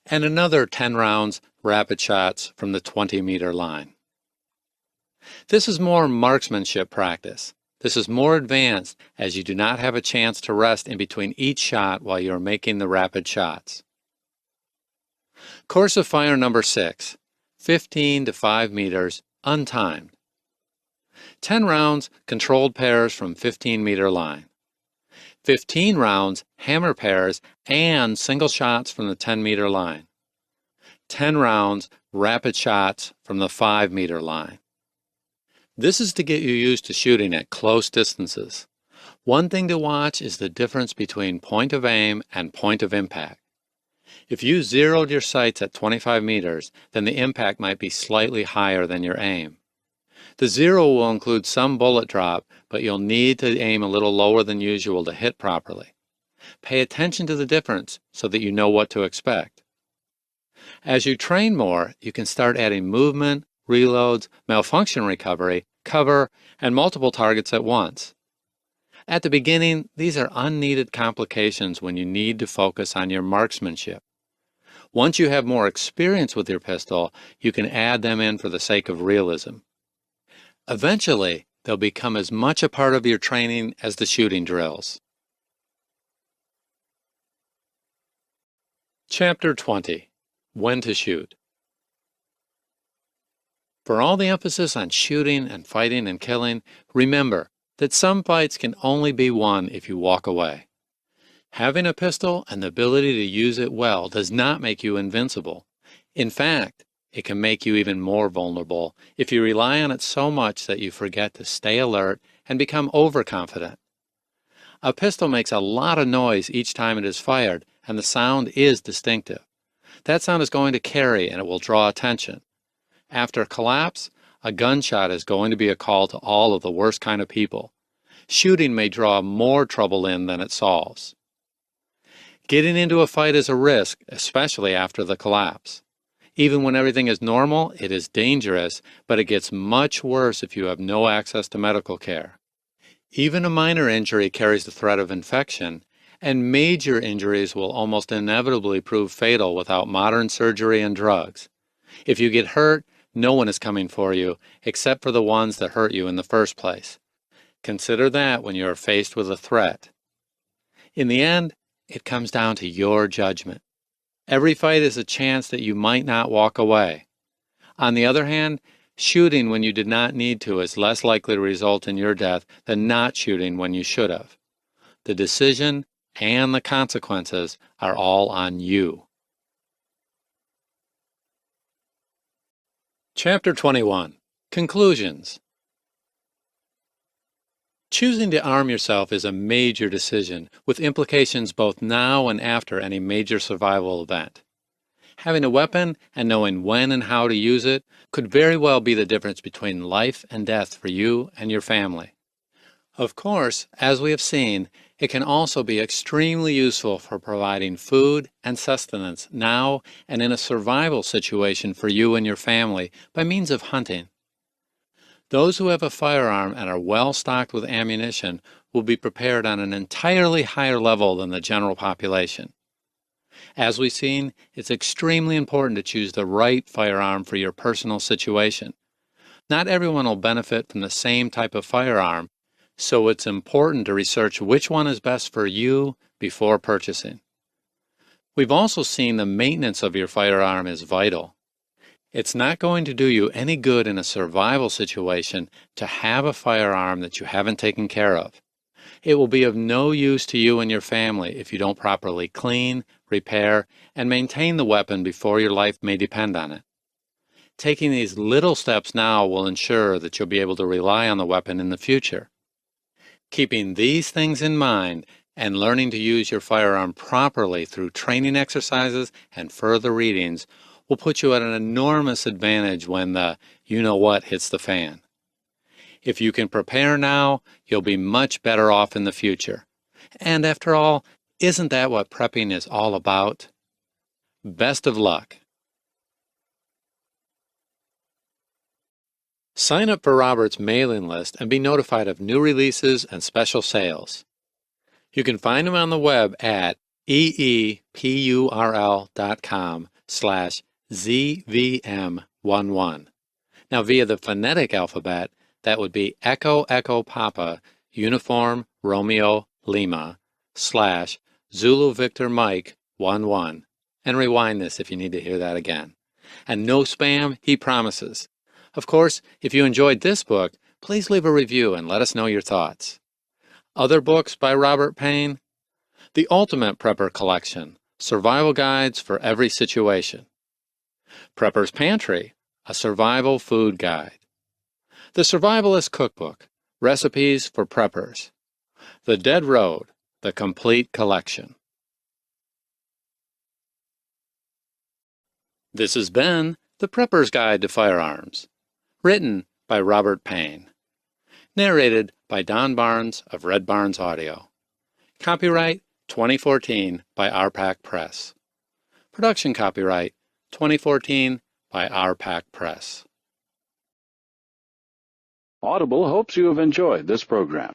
And another 10 rounds, rapid shots from the 20-meter line. This is more marksmanship practice. This is more advanced as you do not have a chance to rest in between each shot while you are making the rapid shots. Course of fire number 6, 15 to 5 meters, untimed. 10 rounds, controlled pairs from 15-meter line. 15 rounds, hammer pairs, and single shots from the 10-meter line. 10 rounds, rapid shots from the 5-meter line. This is to get you used to shooting at close distances. One thing to watch is the difference between point of aim and point of impact. If you zeroed your sights at 25 meters, then the impact might be slightly higher than your aim. The zero will include some bullet drop, but you'll need to aim a little lower than usual to hit properly. Pay attention to the difference so that you know what to expect. As you train more, you can start adding movement, reloads, malfunction recovery, cover, and multiple targets at once. At the beginning, these are unneeded complications when you need to focus on your marksmanship. Once you have more experience with your pistol, you can add them in for the sake of realism. Eventually, they'll become as much a part of your training as the shooting drills. Chapter 20. When to Shoot. For all the emphasis on shooting and fighting and killing, remember that some fights can only be won if you walk away. Having a pistol and the ability to use it well does not make you invincible. In fact, it can make you even more vulnerable if you rely on it so much that you forget to stay alert and become overconfident. A pistol makes a lot of noise each time it is fired, and the sound is distinctive. That sound is going to carry and it will draw attention. After a collapse, a gunshot is going to be a call to all of the worst kind of people. Shooting may draw more trouble in than it solves. Getting into a fight is a risk, especially after the collapse. Even when everything is normal, it is dangerous, but it gets much worse if you have no access to medical care. Even a minor injury carries the threat of infection, and major injuries will almost inevitably prove fatal without modern surgery and drugs. If you get hurt, no one is coming for you, except for the ones that hurt you in the first place. Consider that when you are faced with a threat. In the end, it comes down to your judgment. Every fight is a chance that you might not walk away. On the other hand, shooting when you did not need to is less likely to result in your death than not shooting when you should have. The decision and the consequences are all on you. Chapter 21. Conclusions. Choosing to arm yourself is a major decision with implications both now and after any major survival event. Having a weapon and knowing when and how to use it could very well be the difference between life and death for you and your family. Of course, as we have seen, it can also be extremely useful for providing food and sustenance now and in a survival situation for you and your family by means of hunting. Those who have a firearm and are well stocked with ammunition will be prepared on an entirely higher level than the general population. As we've seen, it's extremely important to choose the right firearm for your personal situation. Not everyone will benefit from the same type of firearm, so it's important to research which one is best for you before purchasing. We've also seen the maintenance of your firearm is vital. It's not going to do you any good in a survival situation to have a firearm that you haven't taken care of. It will be of no use to you and your family if you don't properly clean, repair, and maintain the weapon before your life may depend on it. Taking these little steps now will ensure that you'll be able to rely on the weapon in the future. Keeping these things in mind and learning to use your firearm properly through training exercises and further readings will put you at an enormous advantage when the you-know-what hits the fan. If you can prepare now, you'll be much better off in the future. And after all, isn't that what prepping is all about? Best of luck. Sign up for Robert's mailing list and be notified of new releases and special sales. You can find him on the web at eepurl.com/ZVM11. Now via the phonetic alphabet, that would be Echo Echo Papa Uniform Romeo Lima / Zulu Victor Mike 11. And rewind this if you need to hear that again. And no spam, he promises. Of course, if you enjoyed this book, please leave a review and let us know your thoughts. Other books by Robert Payne: The Ultimate Prepper Collection, Survival Guides for Every Situation. Prepper's Pantry, a survival food guide. The Survivalist Cookbook, Recipes for Preppers. The Dead Road, the complete collection. This has been The Prepper's Guide to Firearms, written by Robert Payne. Narrated by Don Barnes of Red Barnes Audio. Copyright 2014 by RPAC Press. Production copyright 2014 by RPAC Press. Audible hopes you have enjoyed this program.